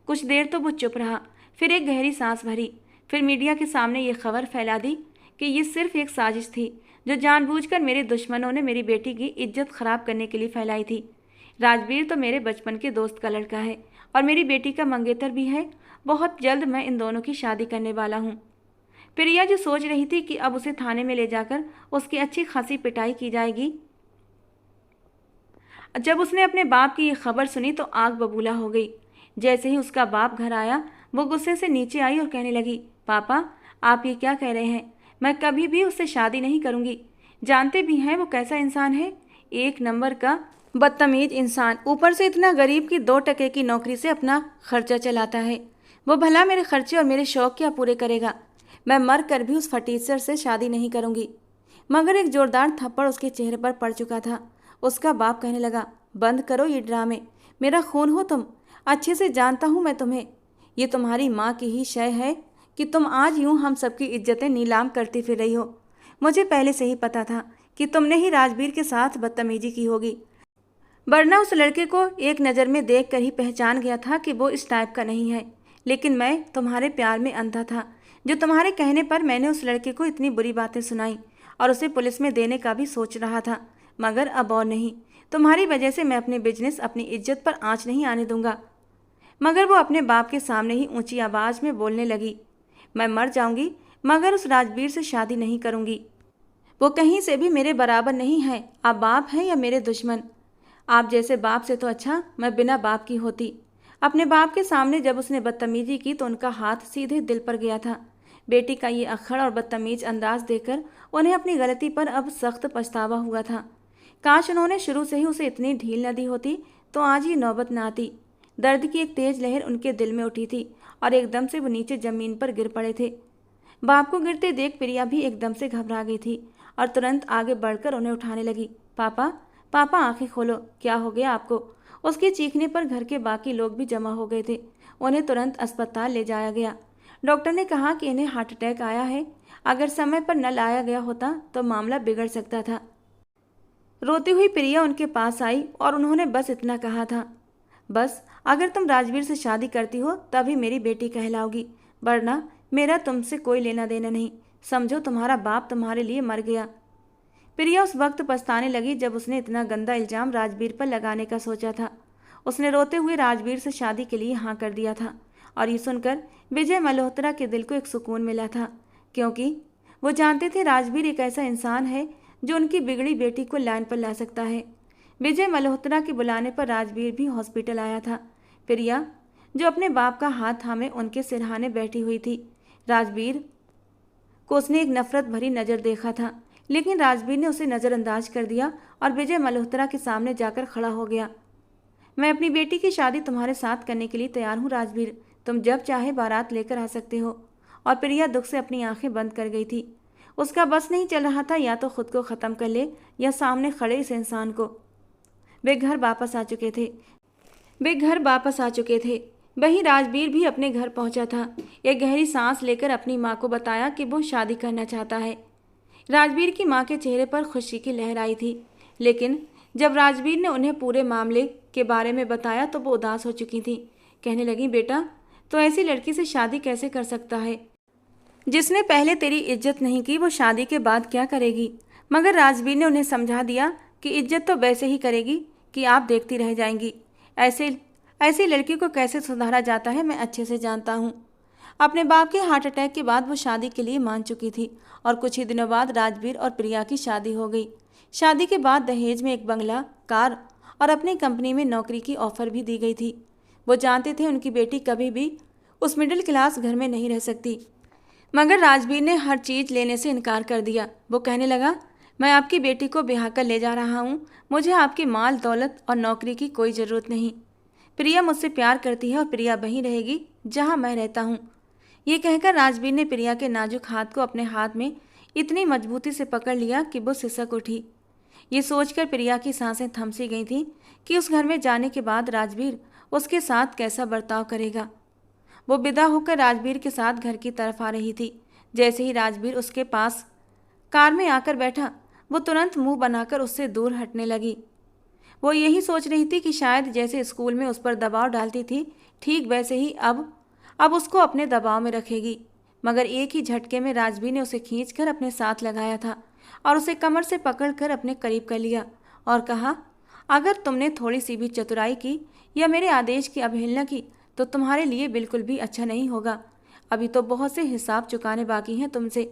कुछ देर तो वो चुप रहा, फिर एक गहरी सांस भरी, फिर मीडिया के सामने ये खबर फैला दी कि ये सिर्फ एक साजिश थी जो जानबूझकर मेरे दुश्मनों ने मेरी बेटी की इज्जत खराब करने के लिए फैलाई थी। राजवीर तो मेरे बचपन के दोस्त का लड़का है और मेरी बेटी का मंगेतर भी है। बहुत जल्द मैं इन दोनों की शादी करने वाला हूँ। प्रिया जो सोच रही थी कि अब उसे थाने में ले जाकर उसकी अच्छी खासी पिटाई की जाएगी, जब उसने अपने बाप की ये खबर सुनी तो आग बबूला हो गई। जैसे ही उसका बाप घर आया वो गुस्से से नीचे आई और कहने लगी, पापा आप ये क्या कह रहे हैं? मैं कभी भी उससे शादी नहीं करूँगी। जानते भी हैं वो कैसा इंसान है, एक नंबर का बदतमीज इंसान, ऊपर से इतना गरीब कि 2 टके की नौकरी से अपना खर्चा चलाता है। वो भला मेरे खर्चे और मेरे शौक क्या पूरे करेगा? मैं मर कर भी उस फटीचर से शादी नहीं करूँगी। मगर एक जोरदार थप्पड़ उसके चेहरे पर पड़ चुका था। उसका बाप कहने लगा, बंद करो ये ड्रामे, मेरा खून हो तुम, अच्छे से जानता हूँ मैं तुम्हें। ये तुम्हारी माँ की ही शय है कि तुम आज यूँ हम सबकी इज्जतें नीलाम करती फिर रही हो। मुझे पहले से ही पता था कि तुमने ही राजवीर के साथ बदतमीजी की होगी, वरना उस लड़के को एक नज़र में देख कर ही पहचान गया था कि वो इस टाइप का नहीं है। लेकिन मैं तुम्हारे प्यार में अंधा था, जो तुम्हारे कहने पर मैंने उस लड़के को इतनी बुरी बातें सुनाई और उसे पुलिस में देने का भी सोच रहा था। मगर अब और नहीं, तुम्हारी वजह से मैं अपने बिजनेस, अपनी इज्जत पर आँच नहीं आने दूंगा। मगर वो अपने बाप के सामने ही ऊंची आवाज़ में बोलने लगी, मैं मर जाऊंगी मगर उस राजवीर से शादी नहीं करूंगी। वो कहीं से भी मेरे बराबर नहीं है। आप बाप हैं या मेरे दुश्मन। आप जैसे बाप से तो अच्छा मैं बिना बाप की होती। अपने बाप के सामने जब उसने बदतमीजी की तो उनका हाथ सीधे दिल पर गया था। बेटी का ये अक्खड़ और बदतमीज अंदाज देखकर उन्हें अपनी गलती पर अब सख्त पछतावा हुआ था। काश उन्होंने शुरू से ही उसे इतनी ढील न दी होती तो आज ये नौबत न आती। दर्द की एक तेज लहर उनके दिल में उठी थी और एकदम से वो नीचे जमीन पर गिर पड़े थे। बाप को गिरते देख प्रिया भी एकदम से घबरा गई थी और तुरंत आगे बढ़कर उन्हें उठाने लगी। पापा, पापा आंखें खोलो, क्या हो गया आपको? उसके चीखने पर घर के बाकी लोग भी जमा हो गए थे। उन्हें तुरंत अस्पताल ले जाया गया। डॉक्टर ने कहा कि इन्हें हार्ट अटैक आया है। अगर समय पर न लाया गया होता तो मामला बिगड़ सकता था। रोती हुई प्रिया उनके पास आई और उन्होंने बस इतना कहा था, बस अगर तुम राजवीर से शादी करती हो तभी मेरी बेटी कहलाओगी, वरना मेरा तुमसे कोई लेना देना नहीं। समझो तुम्हारा बाप तुम्हारे लिए मर गया। प्रिया उस वक्त पछताने लगी जब उसने इतना गंदा इल्जाम राजवीर पर लगाने का सोचा था। उसने रोते हुए राजवीर से शादी के लिए हाँ कर दिया था और ये सुनकर विजय मल्होत्रा के दिल को एक सुकून मिला था, क्योंकि वो जानते थे राजवीर एक ऐसा इंसान है जो उनकी बिगड़ी बेटी को लाइन पर ला सकता है। विजय मल्होत्रा के बुलाने पर राजवीर भी हॉस्पिटल आया था। प्रिया जो अपने बाप का हाथ थामे उनके सिरहाने बैठी हुई थी। राजवीर को उसने एक नफरत भरी नज़र देखा था, लेकिन राजवीर ने उसे नज़रअंदाज कर दिया और विजय मल्होत्रा के सामने जाकर खड़ा हो गया। मैं अपनी बेटी की शादी तुम्हारे साथ करने के लिए तैयार हूँ राजवीर, तुम जब चाहे बारात लेकर आ सकते हो। और प्रिया दुख से अपनी आंखें बंद कर गई थी। उसका बस नहीं चल रहा था या तो खुद को ख़त्म कर ले या सामने खड़े इस इंसान को। वे घर वापस आ चुके थे। वहीं राजवीर भी अपने घर पहुंचा था। एक गहरी सांस लेकर अपनी माँ को बताया कि वो शादी करना चाहता है। राजवीर की माँ के चेहरे पर खुशी की लहर आई थी, लेकिन जब राजवीर ने उन्हें पूरे मामले के बारे में बताया तो वो उदास हो चुकी थी। कहने लगी, बेटा तो ऐसी लड़की से शादी कैसे कर सकता है? जिसने पहले तेरी इज्जत नहीं की वो शादी के बाद क्या करेगी? मगर राजवीर ने उन्हें समझा दिया कि इज्जत तो वैसे ही करेगी कि आप देखती रह जाएंगी। ऐसी लड़की को कैसे सुधारा जाता है मैं अच्छे से जानता हूँ। अपने बाप के हार्ट अटैक के बाद वो शादी के लिए मान चुकी थी और कुछ ही दिनों बाद राजवीर और प्रिया की शादी हो गई। शादी के बाद दहेज में एक बंगला, कार और अपनी कंपनी में नौकरी की ऑफर भी दी गई थी। वो जानते थे उनकी बेटी कभी भी उस मिडिल क्लास घर में नहीं रह सकती, मगर राजवीर ने हर चीज़ लेने से इनकार कर दिया। वो कहने लगा, मैं आपकी बेटी को ब्याह कर ले जा रहा हूँ, मुझे आपकी माल दौलत और नौकरी की कोई ज़रूरत नहीं। प्रिया मुझसे प्यार करती है और प्रिया वहीं रहेगी जहाँ मैं रहता हूँ। ये कहकर राजवीर ने प्रिया के नाजुक हाथ को अपने हाथ में इतनी मजबूती से पकड़ लिया कि वो सिसक उठी। ये सोचकर प्रिया की सांसें थम सी गई थीं कि उस घर में जाने के बाद राजवीर उसके साथ कैसा बर्ताव करेगा। वो विदा होकर राजवीर के साथ घर की तरफ आ रही थी। जैसे ही राजवीर उसके पास कार में आकर बैठा, वो तुरंत मुंह बनाकर उससे दूर हटने लगी। वो यही सोच रही थी कि शायद जैसे स्कूल में उस पर दबाव डालती थी, ठीक वैसे ही अब उसको अपने दबाव में रखेगी। मगर एक ही झटके में राजवीर ने उसे खींचकर अपने साथ लगाया था और उसे कमर से पकड़कर अपने करीब कर लिया और कहा, अगर तुमने थोड़ी सी भी चतुराई की या मेरे आदेश की अवहेलना की तो तुम्हारे लिए बिल्कुल भी अच्छा नहीं होगा। अभी तो बहुत से हिसाब चुकाने बाकी हैं तुमसे।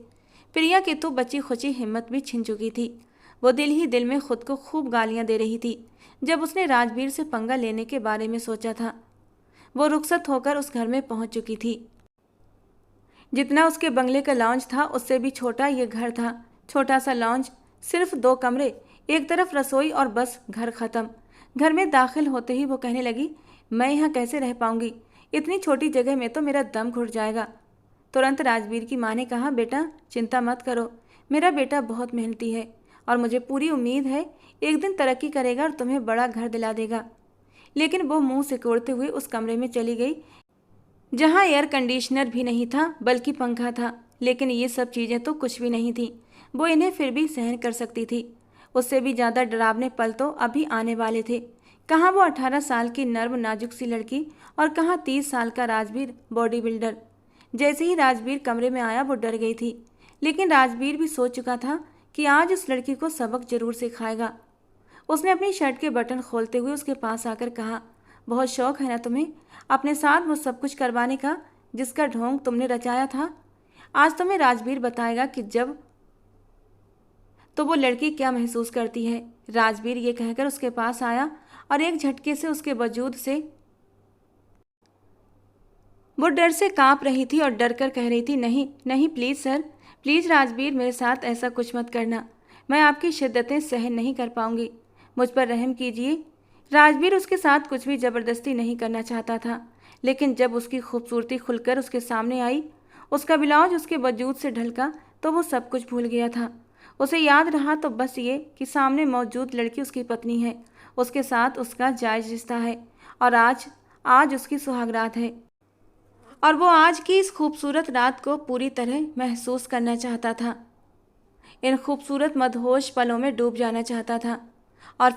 प्रिया की तो बची खुची हिम्मत भी छिन चुकी थी। वो दिल ही दिल में खुद को खूब गालियां दे रही थी जब उसने राजवीर से पंगा लेने के बारे में सोचा था। वो रुखसत होकर उस घर में पहुंच चुकी थी। जितना उसके बंगले का लॉन्ज था उससे भी छोटा ये घर था। छोटा सा लॉन्ज, सिर्फ 2 कमरे, एक तरफ रसोई और बस घर खत्म। घर में दाखिल होते ही वो कहने लगी, मैं यहाँ कैसे रह पाऊंगी? इतनी छोटी जगह में तो मेरा दम घुट जाएगा। तुरंत राजवीर की माँ ने कहा, बेटा चिंता मत करो, मेरा बेटा बहुत मेहनती है और मुझे पूरी उम्मीद है एक दिन तरक्की करेगा और तुम्हें बड़ा घर दिला देगा। लेकिन वो मुंह सिकोड़ते हुए उस कमरे में चली गई जहाँ एयर कंडीशनर भी नहीं था बल्कि पंखा था। लेकिन ये सब चीज़ें तो कुछ भी नहीं थी, वो इन्हें फिर भी सहन कर सकती थी। उससे भी ज़्यादा डरावने पल तो अभी आने वाले थे। कहाँ वो 18 साल की नर्म नाजुक सी लड़की और कहाँ 30 साल का राजवीर बॉडी बिल्डर। जैसे ही राजवीर कमरे में आया वो डर गई थी, लेकिन राजवीर भी सोच चुका था कि आज उस लड़की को सबक जरूर सिखाएगा। उसने अपनी शर्ट के बटन खोलते हुए उसके पास आकर कहा, बहुत शौक है ना तुम्हें अपने साथ वो सब कुछ करवाने का जिसका ढोंग तुमने रचाया था। आज तुम्हें राजवीर बताएगा कि जब तो वो लड़की क्या महसूस करती है। राजवीर ये कहकर उसके पास आया और एक झटके से उसके वजूद से वो डर से कांप रही थी और डर कर कह रही थी, नहीं नहीं प्लीज़ सर, प्लीज़ राजवीर मेरे साथ ऐसा कुछ मत करना, मैं आपकी शिद्दतें सहन नहीं कर पाऊंगी, मुझ पर रहम कीजिए। राजवीर उसके साथ कुछ भी ज़बरदस्ती नहीं करना चाहता था, लेकिन जब उसकी खूबसूरती खुलकर उसके सामने आई, उसका ब्लाउज उसके वजूद से ढलका तो वो सब कुछ भूल गया था। उसे याद रहा तो बस ये कि सामने मौजूद लड़की उसकी पत्नी है, उसके साथ उसका जायज़ रिश्ता है और आज उसकी सुहागरात है और वो आज की इस खूबसूरत रात को पूरी तरह महसूस करना चाहता था। इन खूबसूरत मदहोश पलों में डूब जाना चाहता था और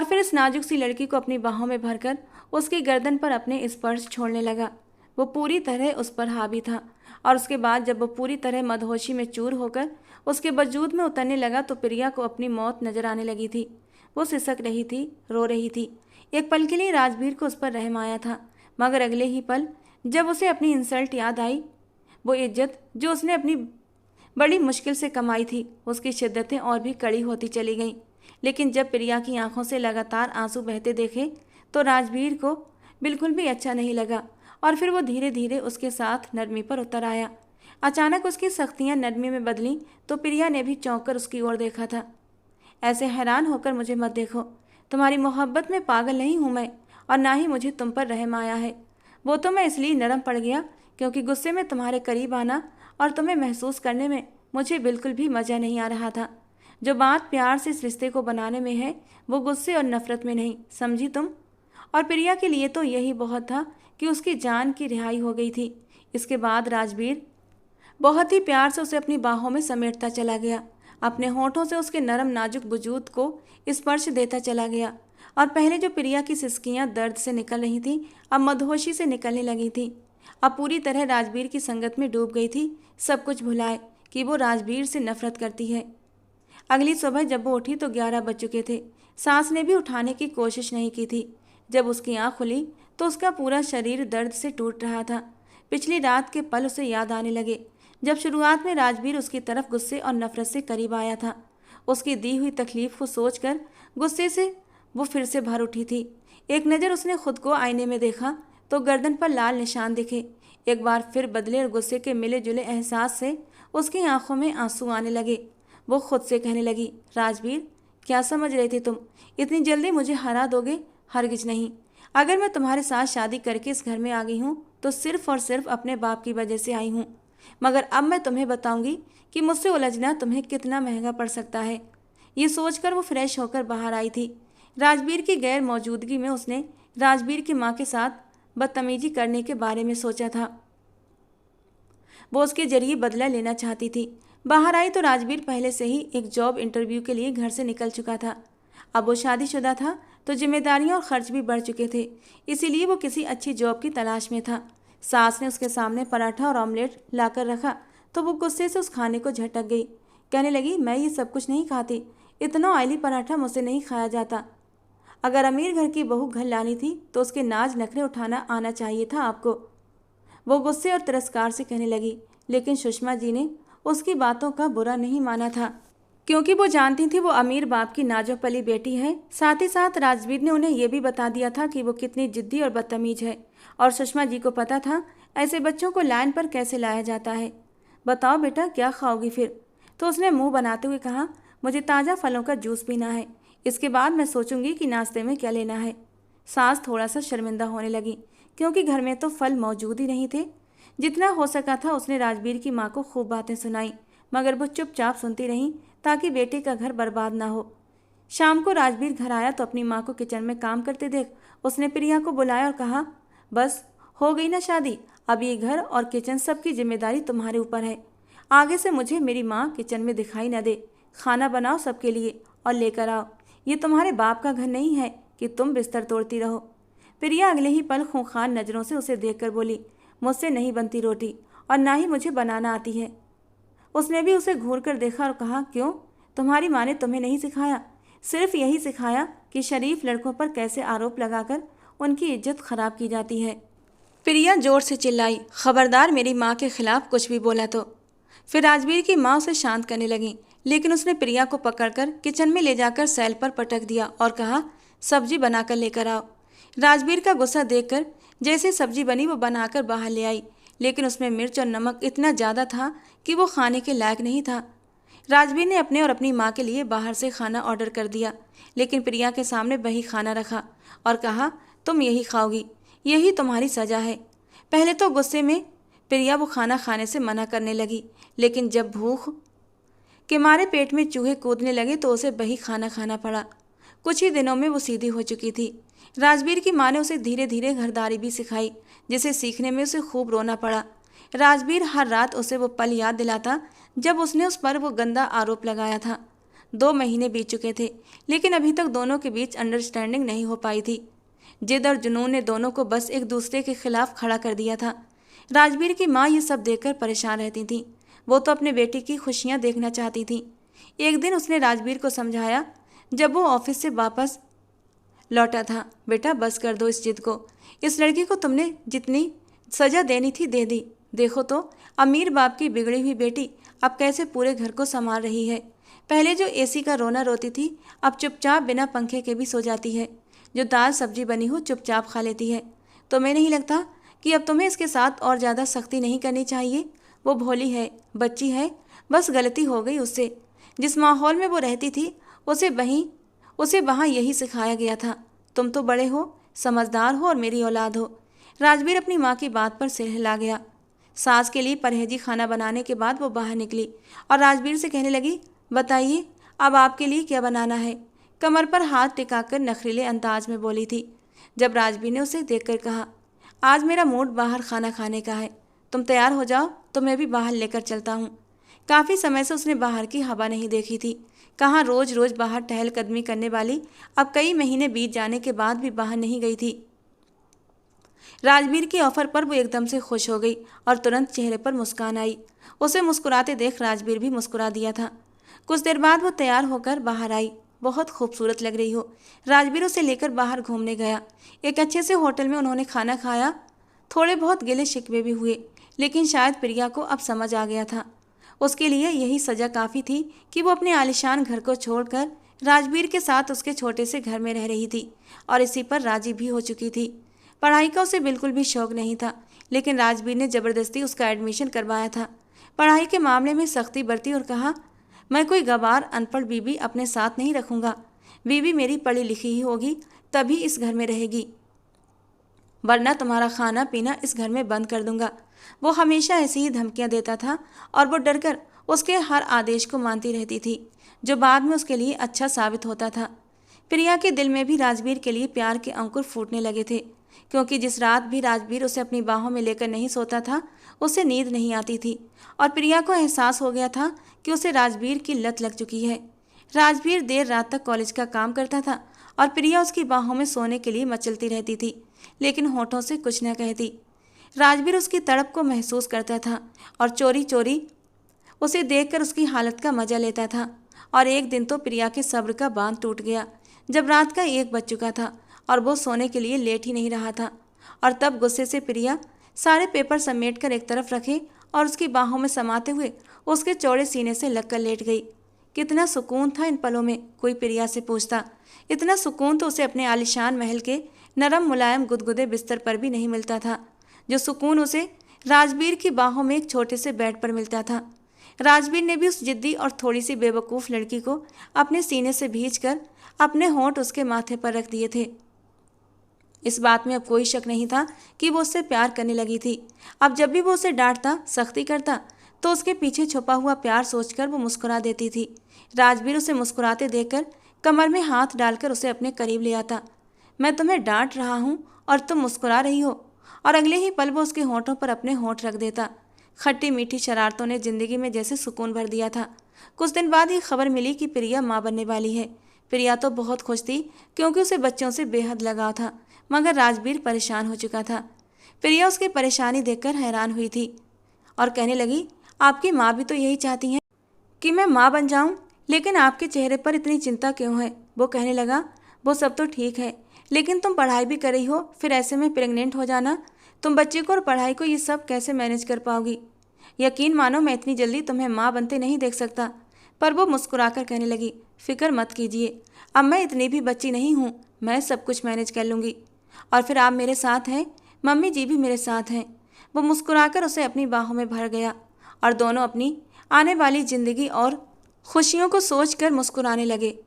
फिर इस नाजुक सी लड़की को अपनी बाहों में भरकर उसकी गर्दन पर अपने स्पर्श छोड़ने लगा। वो पूरी तरह उस पर हावी था और उसके बाद जब वो पूरी तरह मदहोशी में चूर होकर उसके वजूद में उतरने लगा तो प्रिया को अपनी मौत नजर आने लगी थी। वो सिसक रही थी, रो रही थी। एक पल के लिए राजवीर को उस पर रहम आया था, मगर अगले ही पल जब उसे अपनी इंसल्ट याद आई, वो इज्जत जो उसने अपनी बड़ी मुश्किल से कमाई थी, उसकी शिद्दतें और भी कड़ी होती चली गईं। लेकिन जब प्रिया की आंखों से लगातार आंसू बहते देखे तो राजवीर को बिल्कुल भी अच्छा नहीं लगा और फिर वो धीरे धीरे उसके साथ नरमी पर उतर आया। अचानक उसकी सख्तियां नरमी में बदलीं तो प्रिया ने भी चौंक कर उसकी ओर देखा था। ऐसे हैरान होकर मुझे मत देखो, तुम्हारी मोहब्बत में पागल नहीं हूँ मैं और ना ही मुझे तुम पर रहम आया है। वो तो मैं इसलिए नरम पड़ गया क्योंकि गुस्से में तुम्हारे करीब आना और तुम्हें महसूस करने में मुझे बिल्कुल भी मज़ा नहीं आ रहा था। जो बात प्यार से इस रिश्ते को बनाने में है वो गुस्से और नफरत में नहीं, समझी तुम? और प्रिया के लिए तो यही बहुत था कि उसकी जान की रिहाई हो गई थी। इसके बाद राजवीर बहुत ही प्यार से उसे अपनी बाहों में समेटता चला गया, अपने होठों से उसके नरम नाजुक वजूद को स्पर्श देता चला गया और पहले जो प्रिया की सिसकियां दर्द से निकल रही थीं अब मदहोशी से निकलने लगी थी। अब पूरी तरह राजवीर की संगत में डूब गई थी, सब कुछ भुलाए कि वो राजवीर से नफरत करती है। अगली सुबह जब वो उठी तो 11 बज चुके थे। सांस ने भी उठाने की कोशिश नहीं की थी। जब उसकी आँख खुली तो उसका पूरा शरीर दर्द से टूट रहा था। पिछली रात के पल उसे याद आने लगे जब शुरुआत में राजवीर उसकी तरफ गुस्से और नफरत से करीब आया था। उसकी दी हुई तकलीफ को सोचकर गुस्से से वो फिर से भर उठी थी। एक नज़र उसने खुद को आईने में देखा तो गर्दन पर लाल निशान दिखे। एक बार फिर बदले और गुस्से के मिले जुले एहसास से उसकी आंखों में आंसू आने लगे। वो खुद से कहने लगी, राजवीर क्या समझ रहे थे तुम? इतनी जल्दी मुझे हरा दोगे? हरगिज नहीं। अगर मैं तुम्हारे साथ शादी करके इस घर में आ गई हूँ तो सिर्फ और सिर्फ अपने बाप की वजह से आई हूँ, मगर अब मैं तुम्हें बताऊंगी कि मुझसे उलझना तुम्हें कितना महंगा पड़ सकता है। ये सोचकर वो फ्रेश होकर बाहर आई थी। राजवीर की गैर मौजूदगी में उसने राजवीर की माँ के साथ बदतमीजी करने के बारे में सोचा था। वो उसके जरिए बदला लेना चाहती थी। बाहर आई तो राजवीर पहले से ही एक जॉब इंटरव्यू के लिए घर से निकल चुका था। अब वो शादीशुदा था तो जिम्मेदारियां और खर्च भी बढ़ चुके थे, इसीलिए वो किसी अच्छी जॉब की तलाश में था। सास ने उसके सामने पराठा और ऑमलेट लाकर रखा तो वो गुस्से से उस खाने को झटक गई। कहने लगी, मैं ये सब कुछ नहीं खाती, इतना ऑयली पराठा मुझसे नहीं खाया जाता। अगर अमीर घर की बहू घर लानी थी तो उसके नाज नखरे उठाना आना चाहिए था आपको। वो गुस्से और तिरस्कार से कहने लगी, लेकिन सुषमा जी ने उसकी बातों का बुरा नहीं माना था, क्योंकि वो जानती थी वो अमीर बाप की नाजोपली बेटी है। साथ ही साथ राजवीर ने उन्हें यह भी बता दिया था कि वो कितनी जिद्दी और बदतमीज है, और सुषमा जी को पता था ऐसे बच्चों को लाइन पर कैसे लाया जाता है। बताओ बेटा, क्या खाओगी फिर? तो उसने मुंह बनाते हुए कहा, मुझे ताज़ा फलों का जूस पीना है, इसके बाद मैं सोचूंगी कि नाश्ते में क्या लेना है। सास थोड़ा सा शर्मिंदा होने लगी, क्योंकि घर में तो फल मौजूद ही नहीं थे। जितना हो सका था उसने राजवीर की माँ को खूब बातें सुनाई, मगर वो चुपचाप सुनती रही ताकि बेटे का घर बर्बाद ना हो। शाम को राजवीर घर आया तो अपनी माँ को किचन में काम करते देख उसने प्रिया को बुलाया और कहा, बस हो गई ना शादी, अब ये घर और किचन सबकी जिम्मेदारी तुम्हारे ऊपर है। आगे से मुझे मेरी माँ किचन में दिखाई न दे। खाना बनाओ सबके लिए और लेकर आओ। ये तुम्हारे बाप का घर नहीं है कि तुम बिस्तर तोड़ती रहो। प्रिया अगले ही पल खूंखार नज़रों से उसे देखकर बोली, मुझसे नहीं बनती रोटी और ना ही मुझे बनाना आती है। उसने भी उसे घूर कर देखा और कहा, क्यों, तुम्हारी माँ ने तुम्हें नहीं सिखाया? सिर्फ यही सिखाया कि शरीफ लड़कों पर कैसे आरोप लगाकर उनकी इज्जत खराब की जाती है। प्रिया जोर से चिल्लाई, खबरदार मेरी माँ के खिलाफ कुछ भी बोला तो। फिर राजवीर की माँ उसे शांत करने लगी, लेकिन उसने प्रिया को पकड़कर किचन में ले जाकर सैल पर पटक दिया और कहा, सब्जी बनाकर लेकर आओ। राजवीर का गुस्सा देखकर जैसे सब्जी बनी वो बनाकर बाहर ले आई, लेकिन उसमें मिर्च और नमक इतना ज़्यादा था कि वो खाने के लायक नहीं था। राजवीर ने अपने और अपनी माँ के लिए बाहर से खाना ऑर्डर कर दिया, लेकिन प्रिया के सामने वही खाना रखा और कहा, तुम यही खाओगी, यही तुम्हारी सज़ा है। पहले तो गुस्से में प्रिया वो खाना खाने से मना करने लगी, लेकिन जब भूख के मारे पेट में चूहे कूदने लगे तो उसे वही खाना खाना पड़ा। कुछ ही दिनों में वो सीधी हो चुकी थी। राजवीर की माँ ने उसे धीरे धीरे घरदारी भी सिखाई, जिसे सीखने में उसे खूब रोना पड़ा। राजवीर हर रात उसे वो पल याद दिलाता जब उसने उस पर वो गंदा आरोप लगाया था। 2 महीने बीत चुके थे, लेकिन अभी तक दोनों के बीच अंडरस्टैंडिंग नहीं हो पाई थी। जिद और जुनून ने दोनों को बस एक दूसरे के खिलाफ खड़ा कर दिया था। राजवीर की माँ ये सब देखकर परेशान रहती थी। वो तो अपने बेटे की खुशियाँ देखना चाहती थी। एक दिन उसने राजवीर को समझाया जब वो ऑफिस से वापस लौटा था, बेटा बस कर दो इस जिद को। इस लड़की को तुमने जितनी सजा देनी थी दे दी। देखो तो अमीर बाप की बिगड़ी हुई बेटी अब कैसे पूरे घर को संभाल रही है। पहले जो एसी का रोना रोती थी अब चुपचाप बिना पंखे के भी सो जाती है। जो दाल सब्जी बनी हो चुपचाप खा लेती है। तुम्हें नहीं लगता कि अब तुम्हें इसके साथ और ज़्यादा सख्ती नहीं करनी चाहिए? वो भोली है, बच्ची है, बस गलती हो गई उससे। जिस माहौल में वो रहती थी उसे वहाँ यही सिखाया गया था। तुम तो बड़े हो, समझदार हो और मेरी औलाद हो। राजवीर अपनी माँ की बात पर सिर हिला गया। सास के लिए परहेजी खाना बनाने के बाद वो बाहर निकली और राजवीर से कहने लगी, बताइए अब आपके लिए क्या बनाना है? कमर पर हाथ टिकाकर नखरीले अंदाज में बोली थी। जब राजवीर ने उसे देखकर कहा, आज मेरा मूड बाहर खाना खाने का है, तुम तैयार हो जाओ तो मैं भी बाहर लेकर चलता हूँ। काफ़ी समय से उसने बाहर की हवा नहीं देखी थी। कहाँ रोज रोज बाहर टहलकदमी करने वाली अब कई महीने बीत जाने के बाद भी बाहर नहीं गई थी। राजवीर के ऑफर पर वो एकदम से खुश हो गई और तुरंत चेहरे पर मुस्कान आई। उसे मुस्कुराते देख राजवीर भी मुस्कुरा दिया था। कुछ देर बाद वो तैयार होकर बाहर आई। बहुत खूबसूरत लग रही हो। राजवीर उसे लेकर बाहर घूमने गया। एक अच्छे से होटल में उन्होंने खाना खाया। थोड़े बहुत गिले शिकवे भी हुए, लेकिन शायद प्रिया को अब समझ आ गया था। उसके लिए यही सज़ा काफ़ी थी कि वो अपने आलिशान घर को छोड़कर राजवीर के साथ उसके छोटे से घर में रह रही थी और इसी पर राजी भी हो चुकी थी। पढ़ाई का उसे बिल्कुल भी शौक नहीं था, लेकिन राजवीर ने ज़बरदस्ती उसका एडमिशन करवाया था। पढ़ाई के मामले में सख्ती बरती और कहा, मैं कोई गवार अनपढ़ बीबी अपने साथ नहीं रखूँगा। बीबी मेरी पढ़ी लिखी ही होगी, तभी इस घर में रहेगी। वरना तुम्हारा खाना पीना इस घर में बंद कर दूंगा। वो हमेशा ऐसी ही धमकियां देता था और वो डरकर उसके हर आदेश को मानती रहती थी, जो बाद में उसके लिए अच्छा साबित होता था। प्रिया के दिल में भी राजवीर के लिए प्यार के अंकुर फूटने लगे थे, क्योंकि जिस रात भी राजवीर उसे अपनी बाहों में लेकर नहीं सोता था, उसे नींद नहीं आती थी और प्रिया को एहसास हो गया था कि उसे राजवीर की लत लग चुकी है। राजवीर देर रात तक कॉलेज का काम करता था और प्रिया उसकी बाहों में सोने के लिए मचलती रहती थी, लेकिन होठों से कुछ न कहती। राजवीर उसकी तड़प को महसूस करता था और चोरी चोरी उसे देखकर उसकी हालत का मजा लेता था। और एक दिन तो प्रिया के सब्र का बांध टूट गया, जब रात का 1 बज चुका था और वो सोने के लिए लेट ही नहीं रहा था। और तब गुस्से से प्रिया सारे पेपर समेट कर एक तरफ रखे और उसकी बाहों में समाते हुए उसके चौड़े सीने से लगकर लेट गई। कितना सुकून था इन पलों में, कोई प्रिया से पूछता। इतना सुकून तो उसे अपने आलीशान महल के नरम मुलायम गुदगुदे बिस्तर पर भी नहीं मिलता था, जो सुकून उसे राजवीर की बाहों में एक छोटे से बेड पर मिलता था। राजवीर ने भी उस जिद्दी और थोड़ी सी बेवकूफ़ लड़की को अपने सीने से भींचकर अपने होंठ उसके माथे पर रख दिए थे। इस बात में अब कोई शक नहीं था कि वो उससे प्यार करने लगी थी। अब जब भी वो उसे डांटता, सख्ती करता, तो उसके पीछे छुपा हुआ प्यार सोचकर वो मुस्कुरा देती थी। राजवीर उसे मुस्कुराते देखकर कमर में हाथ डालकर उसे अपने करीब ले आता। मैं तुम्हें डांट रहा हूँ और तुम मुस्कुरा रही हो। और अगले ही पल वो उसके होंठों पर अपने होंठ रख देता। खट्टी मीठी शरारतों ने जिंदगी में जैसे सुकून भर दिया था। कुछ दिन बाद ही खबर मिली कि प्रिया माँ बनने वाली है। प्रिया तो बहुत खुश थी, क्योंकि उसे बच्चों से बेहद लगाव था, मगर राजवीर परेशान हो चुका था। प्रिया उसकी परेशानी देखकर हैरान हुई थी और कहने लगी, आपकी माँ भी तो यही चाहती हैं कि मैं माँ बन जाऊं, लेकिन आपके चेहरे पर इतनी चिंता क्यों है? वो कहने लगा, वो सब तो ठीक है, लेकिन तुम पढ़ाई भी कर रही हो, फिर ऐसे में प्रेग्नेंट हो जाना, तुम बच्चे को और पढ़ाई को ये सब कैसे मैनेज कर पाओगी? यकीन मानो मैं इतनी जल्दी तुम्हें माँ बनते नहीं देख सकता। पर वो मुस्कुराकर कहने लगी, फिक्र मत कीजिए, अब मैं इतनी भी बच्ची नहीं हूँ, मैं सब कुछ मैनेज कर लूँगी। और फिर आप मेरे साथ हैं, मम्मी जी भी मेरे साथ हैं। वो मुस्कुराकर उसे अपनी बाहों में भर गया और दोनों अपनी आने वाली ज़िंदगी और खुशियों को सोचकर मुस्कुराने लगे।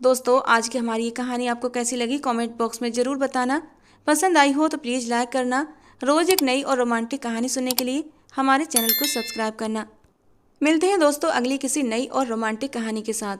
दोस्तों, आज की हमारी ये कहानी आपको कैसी लगी कमेंट बॉक्स में ज़रूर बताना। पसंद आई हो तो प्लीज़ लाइक करना। रोज़ एक नई और रोमांटिक कहानी सुनने के लिए हमारे चैनल को सब्सक्राइब करना। मिलते हैं दोस्तों अगली किसी नई और रोमांटिक कहानी के साथ।